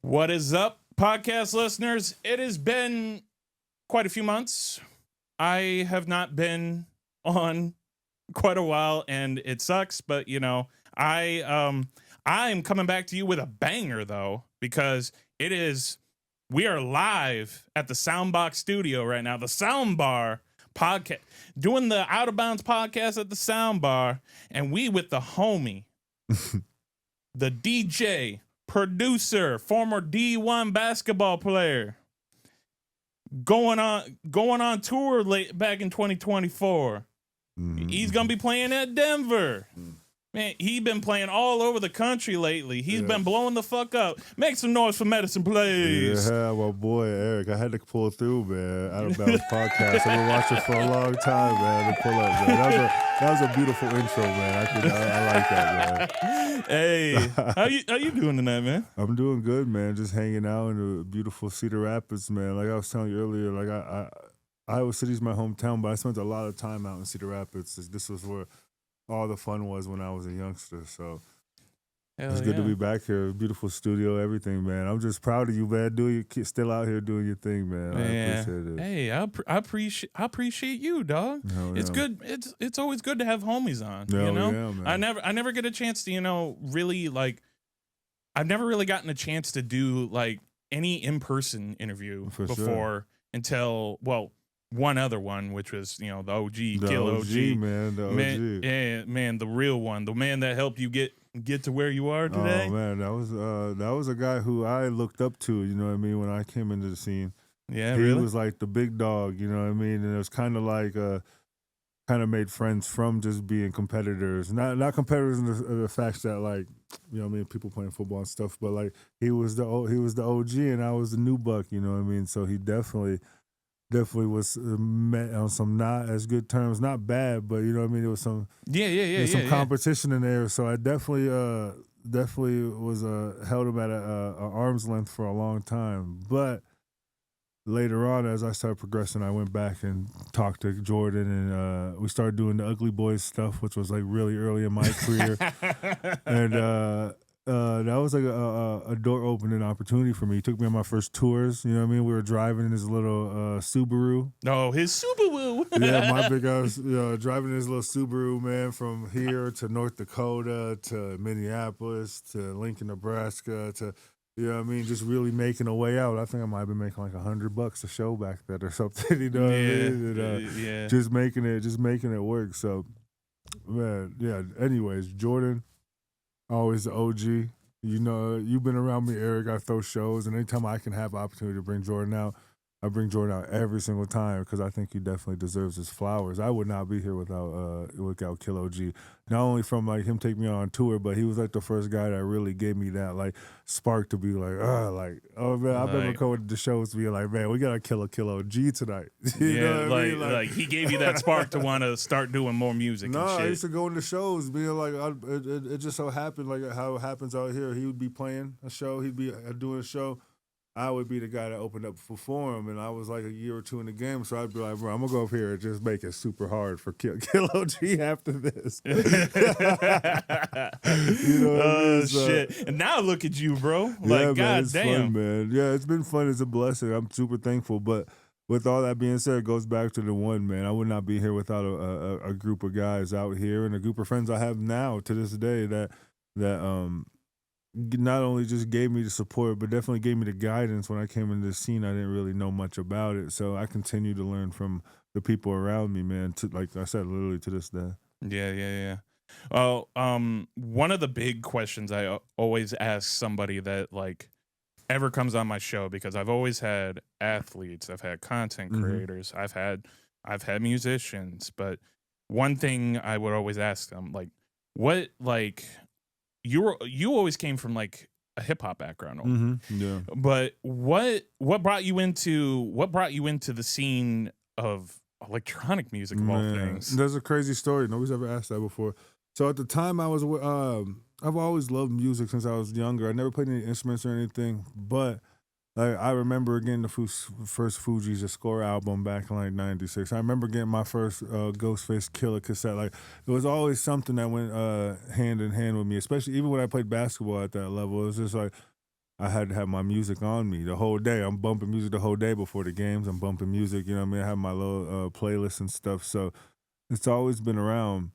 What is up, podcast listeners? It has been quite a few months. I have not been on quite a while, and it sucks. But I am coming back to you with a banger though, because it is we are live at the Soundbox Studio right now, the Soundbar podcast, doing the Out of Bounds podcast at the Soundbar, and we with the homie, the DJ, producer, former D1 basketball player, going on tour late back in 2024. He's gonna be playing at Denver. Man, he been playing all over the country lately. He's been blowing the fuck up. Make some noise for Medicine, please. Yeah, my boy Eric. I had to pull through, man. Out of Bounds podcast. I've been watching for a long time, man. To pull up, man. That was a beautiful intro, man. I like that, man. Hey, how you doing tonight, man? I'm doing good, man. Just hanging out in the beautiful Cedar Rapids, man. Like I was telling you earlier, like Iowa City's my hometown, but I spent a lot of time out in Cedar Rapids. This was where all the fun was when I was a youngster. So it's good to be back here. Beautiful studio, everything, man. I'm just proud of you, man. Still out here doing your thing, man. I appreciate it. Hey, I appreciate you, dog. It's good. It's always good to have homies on. You know, man. I never get a chance to really like. I've never really gotten a chance to do like any in-person interview before until one other one, which was the OG, Kill OG, man, the OG, man, the real one, the man that helped you get to where you are today. Oh man, that was a guy who I looked up to. You know what I mean? When I came into the scene, he was like the big dog. You know what I mean? And it was kind of like kind of made friends from just being competitors, not competitors in the fact that like people playing football and stuff, but like he was the OG and I was the new buck. You know what I mean? So he definitely was met on some not as good terms, not bad, but you know what I mean. There was some some competition in there, so I definitely was held him at a arm's length for a long time. But later on, as I started progressing, I went back and talked to Jordan, and we started doing the Ugly Boys stuff, which was like really early in my career, and that was like a door opening opportunity for me. He took me on my first tours. You know what I mean? We were driving in his little Subaru. Oh, his Subaru. Yeah, my big ass, driving his little Subaru, man, from here to North Dakota to Minneapolis to Lincoln, Nebraska to, you know what I mean, just really making a way out. I think I might have been making like $100 a show back then or something. You know what I mean? And, just making it work. So, man, yeah. Anyways, Jordan. Always the OG. You know, you've been around me, Eric. I throw shows, and anytime I can have opportunity to bring Jordan out, I bring Jordan out every single time because I think he definitely deserves his flowers. I would not be here without Kill OG. Not only from like him taking me on tour, but he was like the first guy that really gave me that like spark to be like, oh man, I remember coming to the shows being like, man, we gotta kill OG tonight. You know what I mean? Like he gave you that spark to want to start doing more music. No, and shit. I used to go into shows being like, it just so happened like how it happens out here. He would be playing a show, he'd be doing a show. I would be the guy that opened up for him, and I was like a year or two in the game, so I'd be like, bro, I'm gonna go up here and just make it super hard for Kill OG after this. You know what I mean? Shit. And now look at you, bro. Like, man, God damn. Fun, man. Yeah, it's been fun. It's a blessing. I'm super thankful. But with all that being said, it goes back to the one, man. I would not be here without a group of guys out here and a group of friends I have now to this day that not only just gave me the support, but definitely gave me the guidance when I came into the scene. I didn't really know much about it. So I continue to learn from the people around me, man, like I said, literally to this day. Yeah. Well, one of the big questions I always ask somebody that like ever comes on my show, because I've always had athletes, I've had content creators, I've had musicians, but one thing I would always ask them, like, what, like, you always came from like a hip hop background, yeah. But what brought you into the scene of electronic music of all things? There's a crazy story. Nobody's ever asked that before. So at the time I was, I've always loved music since I was younger. I never played any instruments or anything, but I remember getting the first Fugees' Score album back in like '96. I remember getting my first Ghostface Killer cassette. Like, it was always something that went hand in hand with me, especially even when I played basketball at that level. It was just like I had to have my music on me the whole day. I'm bumping music the whole day before the games. I'm bumping music, you know what I mean? I have my little playlist and stuff. So it's always been around.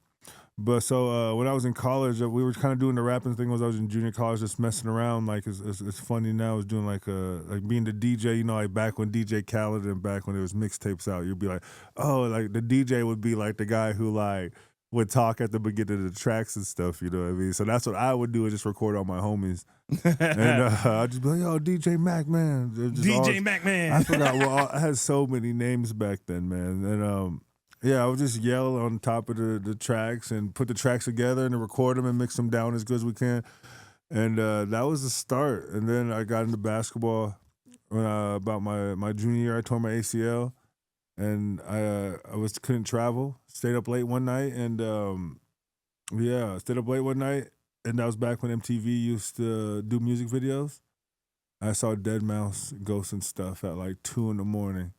But so when I was in college, we were kind of doing the rapping thing. Was I was in junior college, just messing around. Like it's funny now. I was doing like being the DJ. You know, like back when DJ Khaled and back when there was mixtapes out, you'd be like, oh, like the DJ would be like the guy who like would talk at the beginning of the tracks and stuff. You know what I mean? So that's what I would do, is just record all my homies, and I'd just be like, yo, DJ Mac, man, DJ Mac, man. I forgot. Well, I had so many names back then, man, and yeah, I would just yell on top of the tracks and put the tracks together and then record them and mix them down as good as we can. And that was the start. And then I got into basketball when about my junior year. I tore my ACL, and I couldn't travel. Stayed up late one night, and stayed up late one night. And that was back when MTV used to do music videos. I saw Dead Mouse, Ghost and Stuff at like 2 in the morning.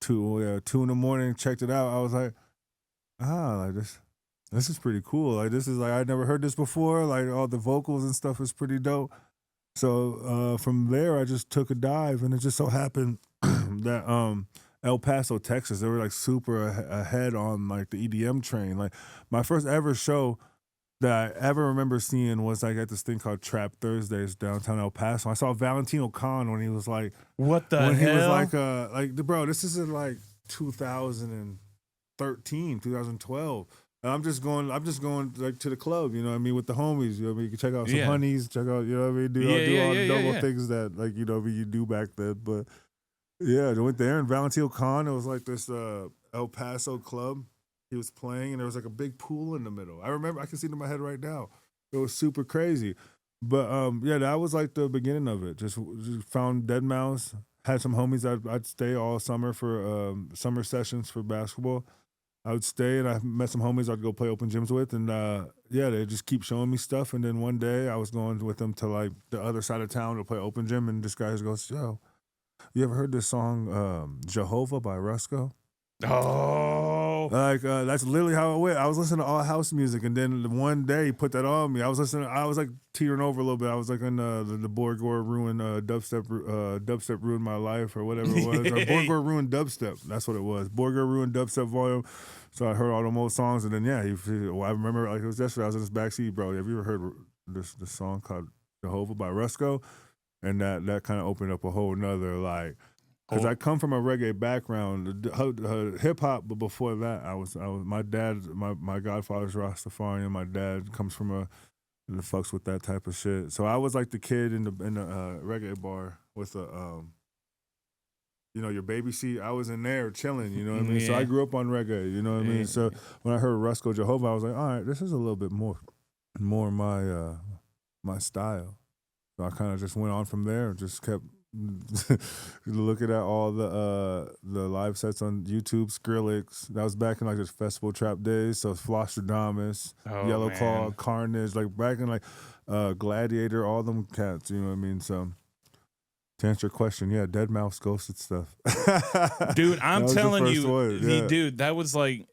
2 in the morning, checked it out. I was like, like this is pretty cool. Like this is like, I'd never heard this before. Like all the vocals and stuff is pretty dope. So from there, I just took a dive, and it just so happened that El Paso, Texas, they were like super ahead on like the EDM train. Like my first ever show that I ever remember seeing was like at this thing called Trap Thursdays downtown El Paso. I saw Valentino Khan when he was like, what the hell? He was like, bro, this is in like 2013, 2012. And I'm just going like to the club, you know what I mean, with the homies. You know what I mean? You can check out some honeys, check out, you know what I mean, do all the double things that like, you know what I mean, you do back then. But yeah, I went there, and Valentino Khan, it was like this El Paso club. He was playing, and there was like a big pool in the middle. I remember, I can see it in my head right now. It was super crazy. But yeah, that was like the beginning of it. Just found Dead Mouse, had some homies I'd stay all summer for summer sessions for basketball. I would stay, and I met some homies I'd go play open gyms with, and yeah, they just keep showing me stuff. And then one day I was going with them to like the other side of town to play open gym, and this guy just goes, yo, you ever heard this song Jehovah by Rusko? Oh, like that's literally how it went. I was listening to all house music, and then one day he put that on me. I was like teetering over a little bit. I was like in the Borgore ruined dubstep ruined my life, or whatever it was, or Borgore ruined dubstep. That's what it was. Borgore ruined dubstep volume. So I heard all them old songs, and then yeah, I remember like it was yesterday. I was in this backseat, bro. Have you ever heard this song called Jehovah by Rusko? And that kind of opened up a whole nother like. Because I come from a reggae background, hip hop, but before that, I was my dad, my godfather's Rastafarian. My dad comes from the fucks with that type of shit. So I was like the kid in the reggae bar with your baby seat. I was in there chilling, you know what I mean? So I grew up on reggae, you know what I mean? So when I heard Rusko Jehovah, I was like, all right, this is a little bit more my style. So I kind of just went on from there and just kept looking at all the live sets on YouTube. Skrillex, that was back in like this festival trap days. So Flosstradamus, Yellow Claw, Carnage, like back in like Gladiator, all them cats. You know what I mean? So to answer your question, yeah, Dead Mouse, Ghosted Stuff. Dude, I'm telling you, dude, that was like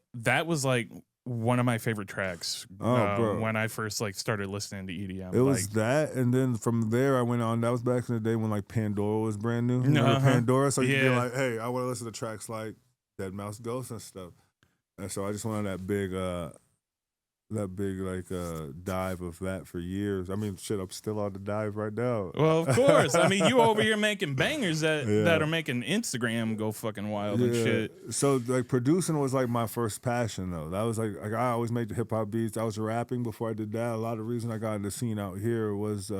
one of my favorite tracks when I first like started listening to EDM. It was that, and then from there I went on. That was back in the day when like Pandora was brand new. Remember Pandora? So you'd be like, hey, I want to listen to tracks like Dead Mouse, Ghost and stuff. And so I just went on that big dive of that for years. I mean, shit, I'm still on the dive right now. Well, of course. I mean, you over here making bangers that are making Instagram go fucking wild and shit. So like producing was like my first passion though. That was like I always made the hip hop beats. I was rapping before I did that. A lot of the reason I got in the scene out here was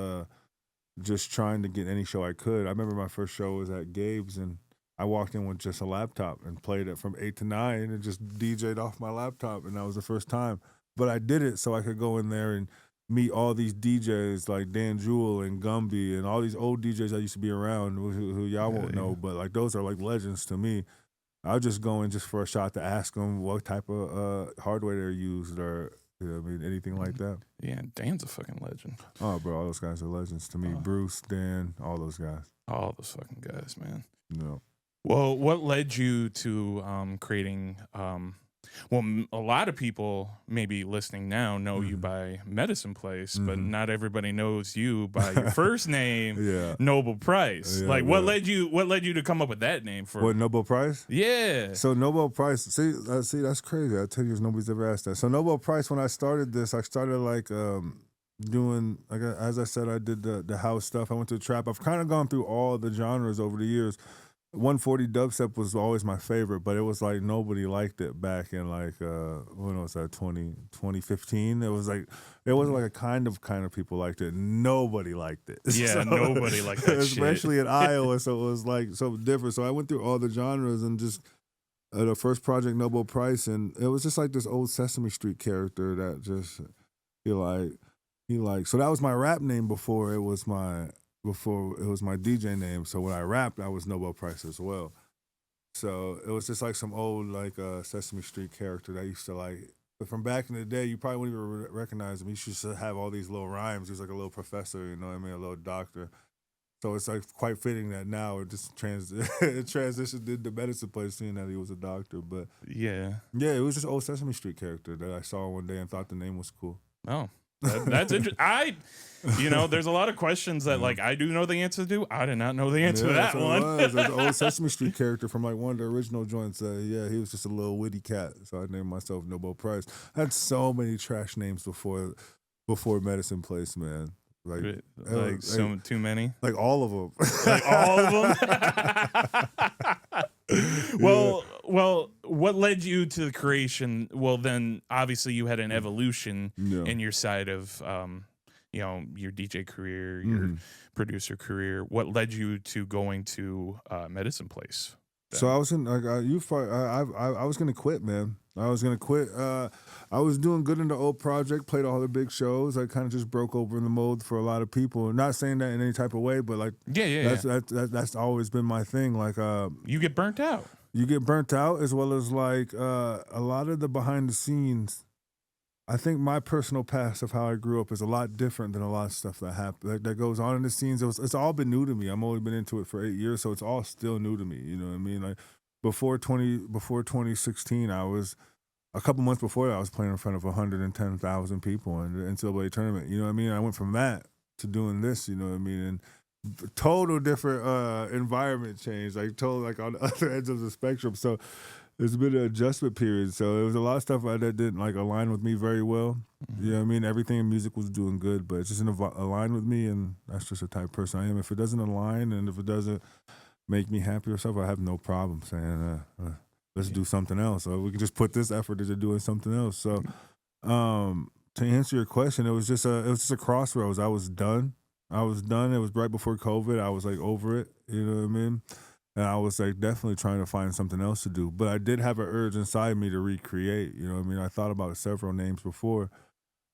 just trying to get any show I could. I remember my first show was at Gabe's, and I walked in with just a laptop and played it from 8 to 9 and just DJ'd off my laptop, and that was the first time. But I did it so I could go in there and meet all these DJs like Dan Jewel and Gumby and all these old DJs I used to be around who y'all won't know, but like those are like legends to me. I was just going just for a shot to ask them what type of hardware they used, or you know what I mean, anything like that. Yeah, Dan's a fucking legend. Oh, bro, all those guys are legends to me. Bruce, Dan, all those guys. All those fucking guys, man. No. Well, what led you to creating Well, a lot of people maybe listening now know you Mhm. by Medicine Place, but Mhm. not everybody knows you by your first name, Yeah. Noble Price. Yeah, Like, what yeah. led you? What led you to come up with that name for? What, Nobel Price? Yeah. So Nobel Price, see, that's crazy. I tell you, nobody's ever asked that. So Nobel Price, when I started this, I started like doing like as I said, I did the house stuff. I went to trap. I've kind of gone through all the genres over the years. 140 dubstep was always my favorite, but it was like nobody liked it back in like when was that 2015. It was like it wasn't like a kind of people liked it. Nobody liked it. Yeah, nobody liked that shit. Especially in Iowa, so it was like so different. So I went through all the genres and just the first project Nobel Price, and it was just like this old Sesame Street character that just he like so that was my rap name before it was my DJ name. So when I rapped, I was Nobel Price as well. So it was just like some old like Sesame Street character that I used to like. But from back in the day, you probably wouldn't even recognize him. He used to have all these little rhymes. He was like a little professor, you know what I mean, a little doctor. So it's like quite fitting that now it just it transitioned into Medicine Place, seeing that he was a doctor. But Yeah. yeah, it was just old Sesame Street character that I saw one day and thought the name was cool. Oh, that's interesting. There's a lot of questions that like I do know the answer to. I did not know the answer to that that's what one. It was. There's an old Sesame Street character from like one of the original joints. Yeah, he was just a little witty cat. So I named myself Nobel Price. I had so many trash names before Medicine Place, man. Like So too many. Like all of them. Like all of them. Well, what led you to the creation? Well, then obviously you had an evolution in your side of your DJ career, your producer career. What led you to going to Medicine Place? So I was in like I was gonna quit, man. I was gonna quit. I was doing good in the old project, played all the big shows. I kind of just broke over in the mold for a lot of people. Not saying that in any type of way, but like that's always been my thing. Like you get burnt out. You get burnt out, as well as like a lot of the behind the scenes. I think my personal past of how I grew up is a lot different than a lot of stuff that happened that goes on in the scenes. It's all been new to me. I've only been into it for 8 years, so it's all still new to me. You know what I mean? Like before 2016, I was a couple months before that I was playing in front of 110,000 people in the NCAA tournament. You know what I mean? I went from that to doing this. You know what I mean? And total different environment change. Like total like on the other ends of the spectrum. So it's been an adjustment period, so it was a lot of stuff that didn't like align with me very well. You know what I mean? Everything in music was doing good, but it just didn't align with me, and that's just the type of person I am. If it doesn't align and if it doesn't make me happy or stuff, I have no problem saying, let's do something else. Or we can just put this effort into doing something else. So to answer your question, it was just a crossroads. I was done. It was right before COVID. I was like over it. You know what I mean? And I was like definitely trying to find something else to do. But I did have an urge inside me to recreate. You know what I mean? I thought about several names before.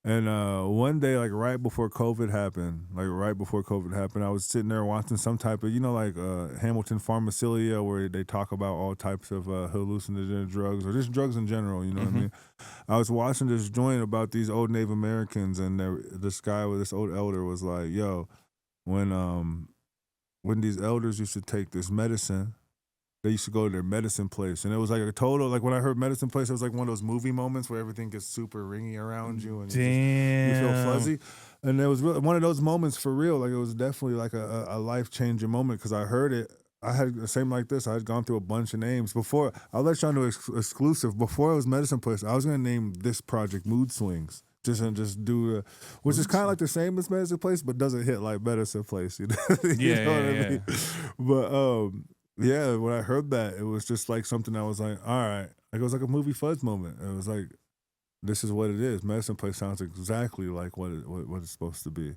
And one day, like right before COVID happened, I was sitting there watching some type of, like Hamilton Pharmacilia, where they talk about all types of hallucinogenic drugs or just drugs in general, you know what I mean? I was watching this joint about these old Native Americans, and this guy with this old elder was like, yo, when these elders used to take this medicine, they used to go to their medicine place. And it was like a total, like when I heard medicine place, it was like one of those movie moments where everything gets super ringy around you and you feel fuzzy. And it was really one of those moments for real. Like it was definitely like a life-changing moment because I heard it. I had the same like this. I had gone through a bunch of names. Before, I'll let y'all know exclusive. Before it was Medicine Place, I was going to name this project Mood Swings. Just do which is kind of like the same as Medicine Place, but doesn't hit like Medicine Place. You know, you know what I mean? But yeah, when I heard that, it was just like something I was like, all right. Like it was like a movie fuzz moment. It was like, this is what it is. Medicine Place sounds exactly like what it's supposed to be.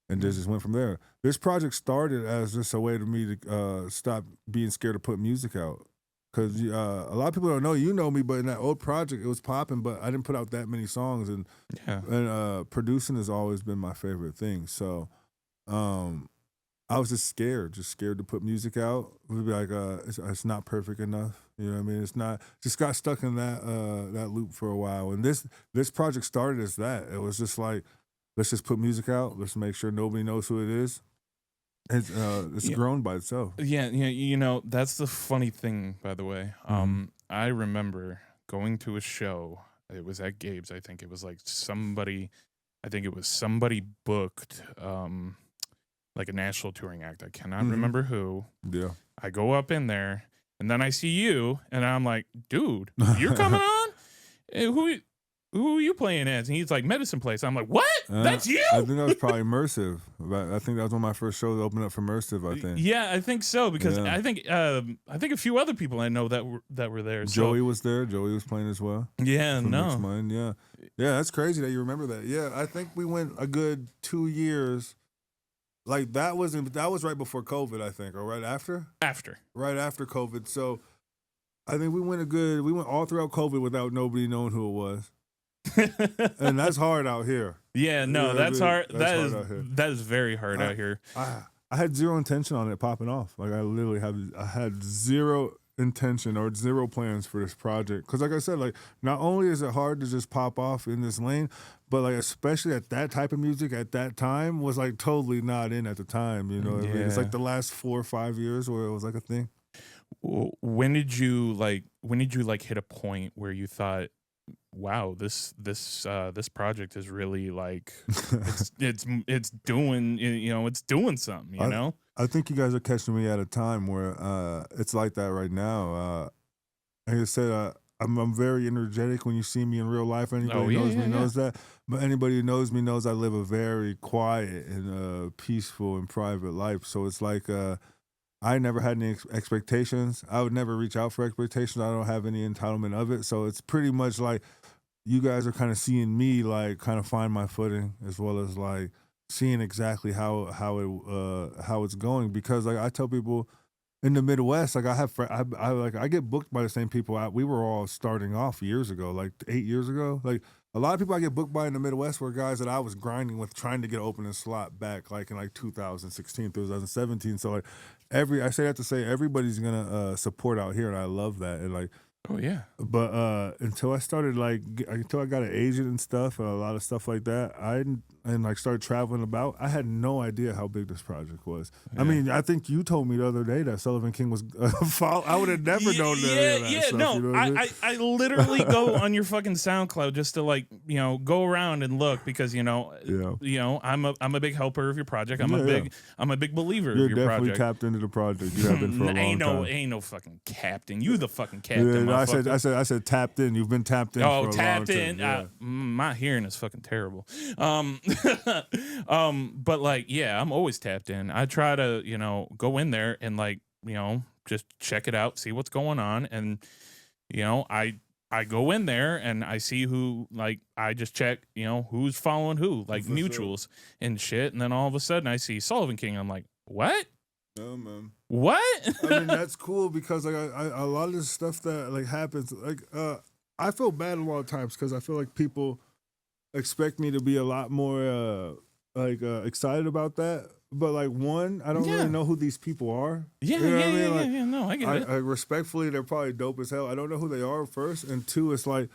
And just went from there. This project started as just a way to me to stop being scared to put music out. Because a lot of people don't know, you know me, but in that old project, it was popping, but I didn't put out that many songs. And producing has always been my favorite thing. So I was just scared to put music out. It would be like, it's not perfect enough. You know what I mean? It's not, just got stuck in that loop for a while. And this project started as that. It was just like, let's just put music out. Let's make sure nobody knows who it is. It's grown by itself. Yeah, that's the funny thing, by the way. I remember going to a show. It was at Gabe's. I think it was like somebody. I think it was somebody booked like a national touring act. I cannot remember who. Yeah. I go up in there, and then I see you, and I'm like, dude, you're coming on? Who are you playing as? And he's like, Medicine Place. I'm like, what? That's you? I think that was probably Immersive. I think that was one of my first shows to open up for Immersive, I think. Yeah, I think so, because I think a few other people I know that were there. Joey was there. Joey was playing as well. Yeah, no. Mind. Yeah, that's crazy that you remember that. Yeah, I think we went a good 2 years. Like that was right before COVID, I think, or right after? Right after COVID. So I think we went all throughout COVID without nobody knowing who it was. And that's hard out here. Yeah, no, that's hard. That is very hard out here. I had zero intention on it popping off. Like I had zero intention or zero plans for this project. Because like I said, like not only is it hard to just pop off in this lane, but like especially at that type of music at that time was like totally not in at the time. You know what I mean? It's like the last 4 or 5 years where it was like a thing. When did you hit a point where you thought, wow, this project is really like it's doing, it's doing something, you know? I think you guys are catching me at a time where it's like that right now. Like I said, I'm very energetic when you see me in real life. Anybody who knows me knows that. But anybody who knows me knows I live a very quiet and peaceful and private life. So it's like I never had any expectations. I would never reach out for expectations. I don't have any entitlement of it. So it's pretty much like you guys are kind of seeing me like kind of find my footing, as well as like seeing exactly how it's going. Because like I tell people in the Midwest, like I get booked by the same people. We were all starting off years ago, like 8 years ago. Like a lot of people I get booked by in the Midwest were guys that I was grinding with, trying to get opening slot back like in like 2016, 2017. So like I say that to say everybody's gonna support out here, and I love that. And like, oh yeah. But until I started until I got an agent and stuff and a lot of stuff like that, and like started traveling about, I had no idea how big this project was. Yeah. I mean, I think you told me the other day that Sullivan King was I would have never known that. Yeah, stuff, no, you know what I mean? I literally go on your fucking SoundCloud just to like, go around and look, because I'm a big helper of your project. I'm a big believer of your project. You're definitely tapped into the project. You have been for a long time. Ain't no fucking captain. You the fucking captain. Yeah, I said tapped in. You've been tapped in. Oh, for a tapped long in. time. Yeah. My hearing is fucking terrible. But like, yeah, I'm always tapped in. I try to, go in there and like, just check it out, see what's going on, and I go in there and I see who, like, I just check, who's following who, like For mutuals and shit, and then all of a sudden I see Sullivan King. I'm like, what? No, man. What? I mean, that's cool because like a lot of this stuff that like happens, like I feel bad a lot of times because I feel like people expect me to be a lot more excited about that. But like one, I don't really know who these people are. Yeah, you know what I mean? Like, no, I get it. I respectfully, they're probably dope as hell. I don't know who they are first, and two, it's like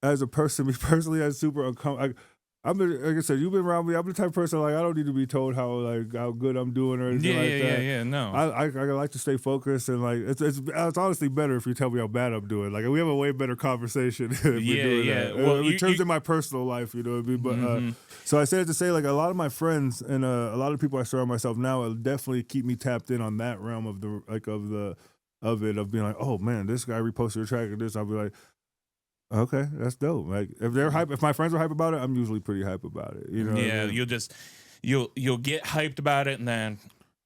as a person, me personally, I'm super uncomfortable. Like I said, you've been around me. I'm the type of person like I don't need to be told how good I'm doing or anything like that. Yeah. No, I like to stay focused, and like it's honestly better if you tell me how bad I'm doing. Like we have a way better conversation. If we're doing that. Well, in terms of my personal life, you know what I mean. But so I say it to say like a lot of my friends and a lot of people I surround myself now definitely keep me tapped in on that realm of of being like, oh man, this guy reposted a track of this. I'll be like, okay, that's dope. Like if they're hype, if my friends are hype about it, I'm usually pretty hype about it. You know? Yeah, I mean? you'll get hyped about it and then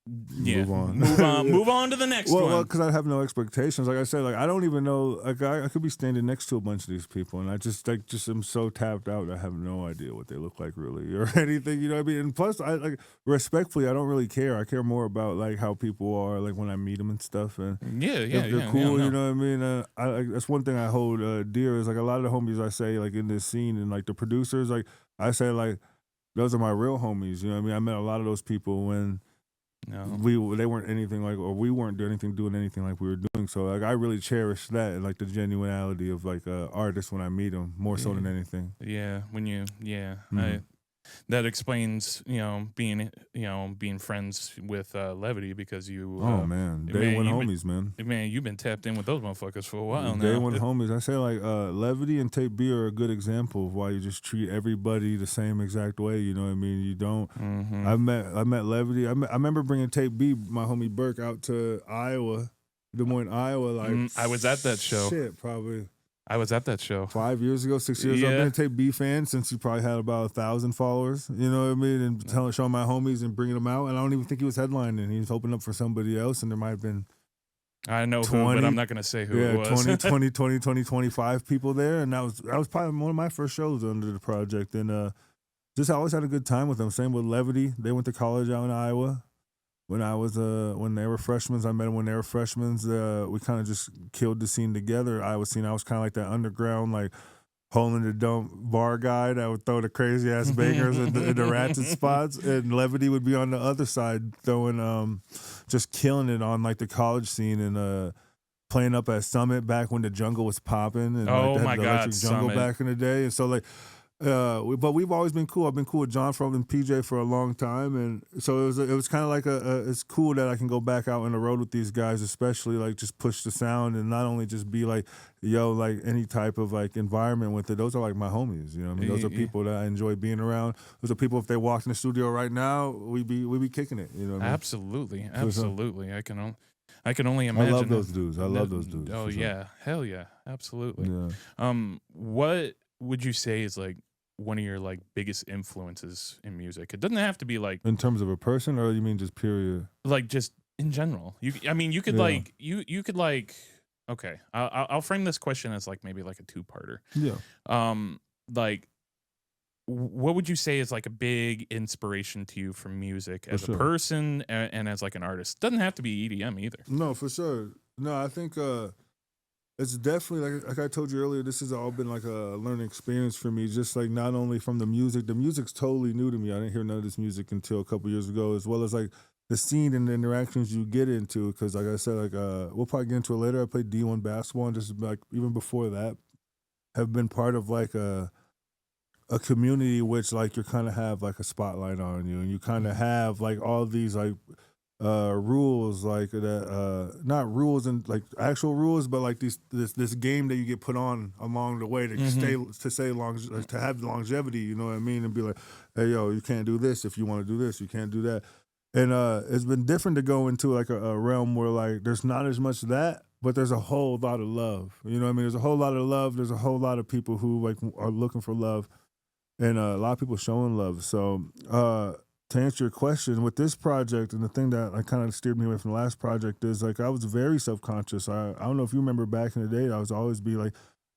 move on to the next one. Well, because I have no expectations. Like I said, like I don't even know. Like I could be standing next to a bunch of these people, and I just am so tapped out. I have no idea what they look like really or anything. You know what I mean? And plus, I like respectfully, I don't really care. I care more about like how people are, like when I meet them and stuff. And if they're cool, you know what I mean? That's one thing I hold dear is like a lot of the homies I say like in this scene and like the producers, like I say like those are my real homies. You know what I mean? I met a lot of those people when. No. They weren't anything like, or we weren't doing anything like we were doing. So like I really cherish that and like the genuinity of like artists when I meet them more so than anything. Yeah, when you that explains, being friends with Levity, because Oh man, day one homies, man. you've been tapped in with those motherfuckers for a while Day now. one homies. I say like Levity and Tape B are a good example of why you just treat everybody the same exact way. You know what I mean? You don't. Mm-hmm. I met Levity. I remember bringing Tape B, my homie Burke, out to Iowa, Des Moines, Iowa. Like I was at that show. Shit, probably. I was at that show 5 years ago, 6 years ago. I've Yeah. been a Tape B fan since he probably had about 1,000 followers. You know what I mean? And showing my homies and bringing them out. And I don't even think he was headlining. He was opening up for somebody else, and there might have been I know 20, who, but I'm not going to say who it was. 20, 25 people there. And that was probably one of my first shows under the project. And just I always had a good time with them. Same with Levity. They went to college out in Iowa. When I was when they were freshmen, I met them when they were freshmen. We kind of just killed the scene together. I was kind of like that underground, like hole in the dump bar guy that would throw the crazy ass bangers in the ratchet spots, and Levity would be on the other side throwing, just killing it on like the college scene and playing up at Summit back when the jungle was popping and Oh like, my the God, electric jungle Summit. back in the day, and so like. But we've always been cool. I've been cool with John and PJ for a long time, and so it was kind of like it's cool that I can go back out on the road with these guys, especially like just push the sound and not only just be like like any type of like environment with it. Those are like my homies, you know what I mean? Those are people that I enjoy being around. Those are people, if they walked in the studio right now, we be kicking it, you know what I mean? Absolutely. I can only imagine. I love those dudes. Oh yeah, hell yeah, absolutely. Yeah. What would you say is like one of your like biggest influences in music? It doesn't have to be like In terms of a person, or you mean just period? like just in general. You could Yeah. like you could like okay. I'll frame this question as like maybe like a two-parter. Yeah. Like what would you say is like a big inspiration to you from music as sure. a person and as like an artist? Doesn't have to be EDM either. No, for sure. No, I think it's definitely like I told you earlier. This has all been like a learning experience for me. Just like not only from the music. The music's totally new to me. I didn't hear none of this music until a couple years ago, as well as like the scene and the interactions you get into. Because like I said, like we'll probably get into it later. I played D1 basketball, and just like even before that, have been part of like a community which like you kind of have like a spotlight on you, and you kind of have like all these like rules like that, not rules and like actual rules, but like this game that you get put on along the way to to have longevity, you know what I mean, and be like, hey yo, you can't do this if you want to do this, you can't do that, and it's been different to go into like a realm where like there's not as much of that, but there's a whole lot of love, you know what I mean, there's a whole lot of love, there's a whole lot of people who like are looking for love, and a lot of people showing love. So to answer your question, with this project, and the thing that like kind of steered me away from the last project is like I was very self-conscious. I don't know if you remember back in the day,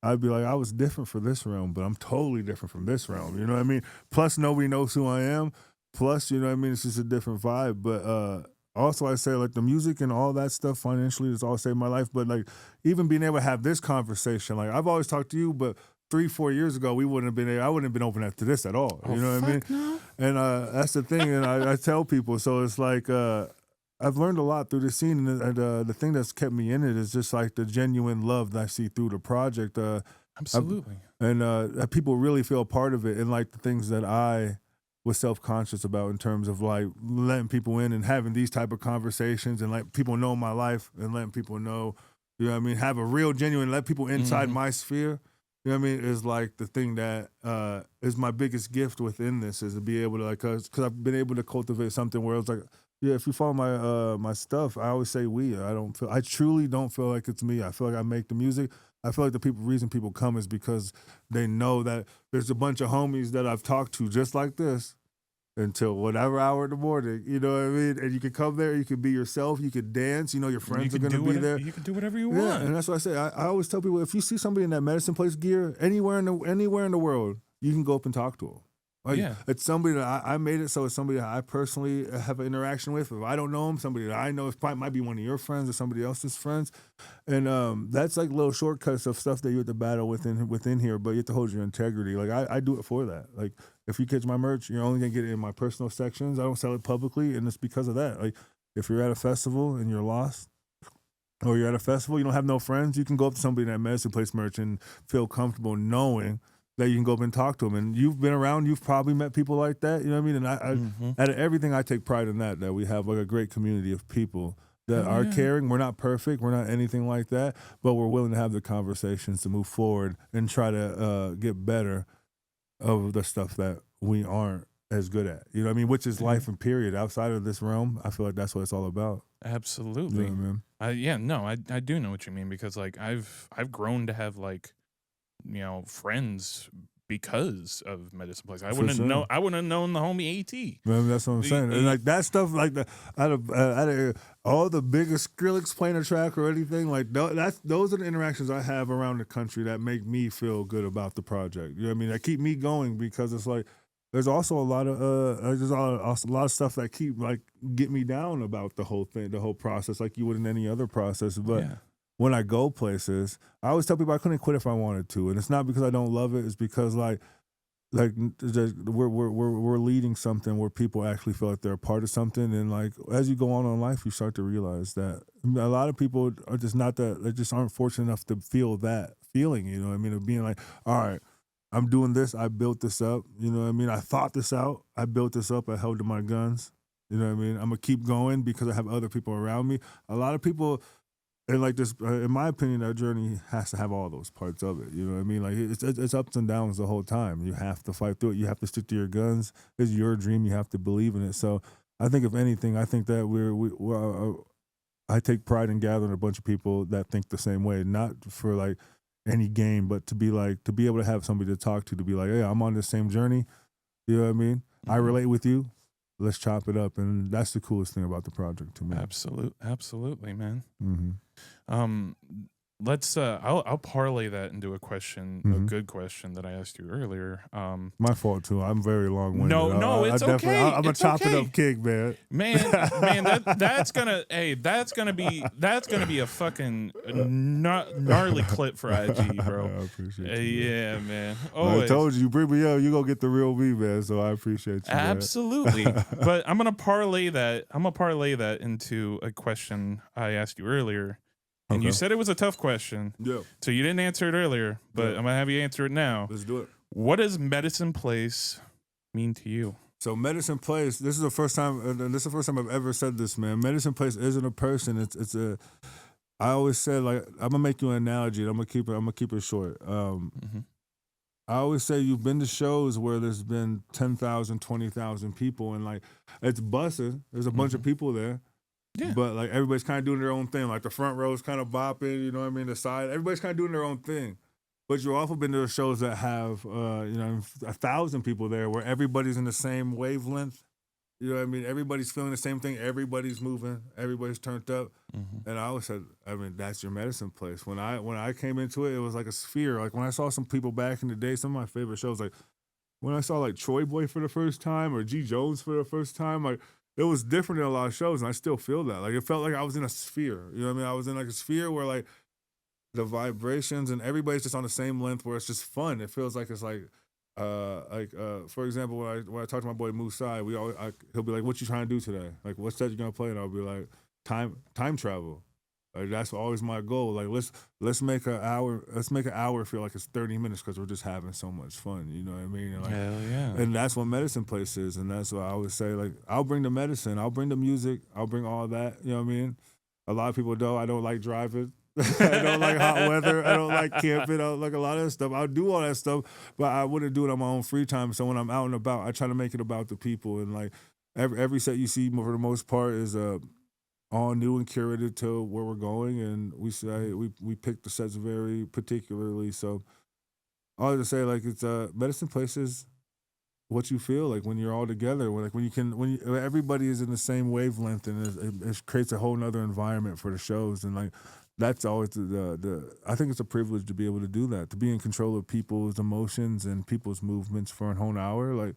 I'd be like I was different for this realm, but I'm totally different from this realm. You know what I mean? Plus nobody knows who I am. Plus, you know what I mean? It's just a different vibe. But also I say like the music and all that stuff financially has all saved my life. But like even being able to have this conversation, like I've always talked to you, but 3-4 years ago, I wouldn't have been open up to this at all. You know what I mean? No. And that's the thing. And I tell people, so it's like I've learned a lot through this scene. And the thing that's kept me in it is just like the genuine love that I see through the project. Absolutely. That people really feel a part of it. And like the things that I was self-conscious about in terms of like letting people in and having these type of conversations and let people know my life and letting people know, you know what I mean, have a real genuine, let people inside my sphere. You know what I mean? Is like the thing that is my biggest gift within this, is to be able to like, cause I've been able to cultivate something where it's like, yeah, if you follow my my stuff, I always say we. I truly don't feel like it's me. I feel like I make the music. I feel like the reason people come is because they know that there's a bunch of homies that I've talked to just like this until whatever hour in the morning, you know what I mean? And you can come there, you can be yourself, you can dance, you know your friends are going to be there. You can do whatever you Yeah, want. and that's what I say. I always tell people, if you see somebody in that medicine place gear anywhere in the world, you can go up and talk to them. Like, Yeah. It's somebody that I made it so it's somebody that I personally have an interaction with. If I don't know them, somebody that I know, it probably might be one of your friends or somebody else's friends. And that's like little shortcuts of stuff that you have to battle within here, but you have to hold your integrity. Like I do it for that. Like if you catch my merch, you're only gonna get it in my personal sections. I don't sell it publicly, and it's because of that. Like if you're at a festival and you're lost, or you're at a festival, you don't have no friends, you can go up to somebody in that medicine place merch and feel comfortable knowing that you can go up and talk to them. And you've been around, you've probably met people like that. You know what I mean? And out of everything, I take pride in that we have like a great community of people that are caring. We're not perfect. We're not anything like that, but we're willing to have the conversations to move forward and try to get better of the stuff that we aren't as good at. You know what I mean? Which is life and period. Outside of this realm, I feel like that's what it's all about. Absolutely. You know what I mean? Yeah, no, I do know what you mean, because like I've grown to have like, you know, friends because of Medicine Place. I wouldn't have known the homie AT. Man, that's what I'm saying. And like that stuff, like out of all the biggest Skrillex playing a track or anything, like those are the interactions I have around the country that make me feel good about the project. You know what I mean? That keep me going, because it's like there's also a lot of a lot of stuff that get me down about the whole thing, the whole process, like you would in any other process. But when I go places, I always tell people I couldn't quit if I wanted to, and it's not because I don't love it. It's because like we're leading something where people actually feel like they're a part of something, and like as you go on in life, you start to realize that a lot of people are just not that. They just aren't fortunate enough to feel that feeling. You know what I mean? Of being like, all right, I'm doing this. I built this up. You know what I mean? I thought this out. I built this up. I held to my guns. You know what I mean? I'm gonna keep going because I have other people around me. A lot of people. And like this, in my opinion, that journey has to have all those parts of it. You know what I mean? Like it's ups and downs the whole time. You have to fight through it. You have to stick to your guns. It's your dream. You have to believe in it. So I think, if anything, I think that I take pride in gathering a bunch of people that think the same way, not for like any game, but to be able to have somebody to talk to be like, hey, I'm on the same journey. You know what I mean? I relate with you. Let's chop it up, and that's the coolest thing about the project to me. Absolutely, man. Let's I'll parlay that into a question, a good question that I asked you earlier. My fault too. I'm very long-winded. No, it's okay. I'm a chop it up king, man. Man, that's gonna be a fucking gnarly clip for IG, bro. I appreciate you. Yeah, man. I told you bring me up, you gonna get the real me, man. So I appreciate you. Absolutely. But I'm gonna parlay that into a question I asked you earlier. And you said it was a tough question. Yeah. So you didn't answer it earlier, but I'm going to have you answer it now. Let's do it. What does Medicine Place mean to you? So Medicine Place, this is the first time I've ever said this, man. Medicine Place isn't a person. I always said, like, I'm going to make you an analogy, and I'm going to keep it short. I always say you've been to shows where there's been 10,000, 20,000 people, and like it's buzzing. There's a bunch of people there. Yeah. But like everybody's kind of doing their own thing. Like the front row's kind of bopping, you know what I mean? The side, everybody's kind of doing their own thing. But you've also been to shows that have, 1,000 people there where everybody's in the same wavelength. You know what I mean? Everybody's feeling the same thing. Everybody's moving. Everybody's turned up. And I always said, I mean, that's your Medicine Place. When I came into it, it was like a sphere. Like when I saw some people back in the day, some of my favorite shows, like when I saw like Troy Boy for the first time or G Jones for the first time, like, it was different in a lot of shows, and I still feel that. Like, it felt like I was in a sphere. You know what I mean? I was in, like, a sphere where, like, the vibrations and everybody's just on the same length where it's just fun. It feels like it's, like, for example, when I talk to my boy Musai, he'll be like, what you trying to do today? Like, what set you going to play? And I'll be like, time travel. Like, that's always my goal. Like, let's make an hour feel like it's 30 minutes because we're just having so much fun. You know what I mean? And like, hell yeah. And that's what Medicine Place is. And that's what I always say. Like, I'll bring the medicine. I'll bring the music. I'll bring all that. You know what I mean? A lot of people know I don't like driving. I don't like hot weather. I don't like camping. I don't like a lot of that stuff. I'll do all that stuff, but I wouldn't do it on my own free time. So when I'm out and about, I try to make it about the people. And like every set you see, for the most part, is all new and curated to where we're going, and we pick the sets very particularly. So all to say, like, it's Medicine Place is what you feel like when you're all together. When everybody is in the same wavelength, and it creates a whole nother environment for the shows. And like that's always I think it's a privilege to be able to do that, to be in control of people's emotions and people's movements for a whole hour. Like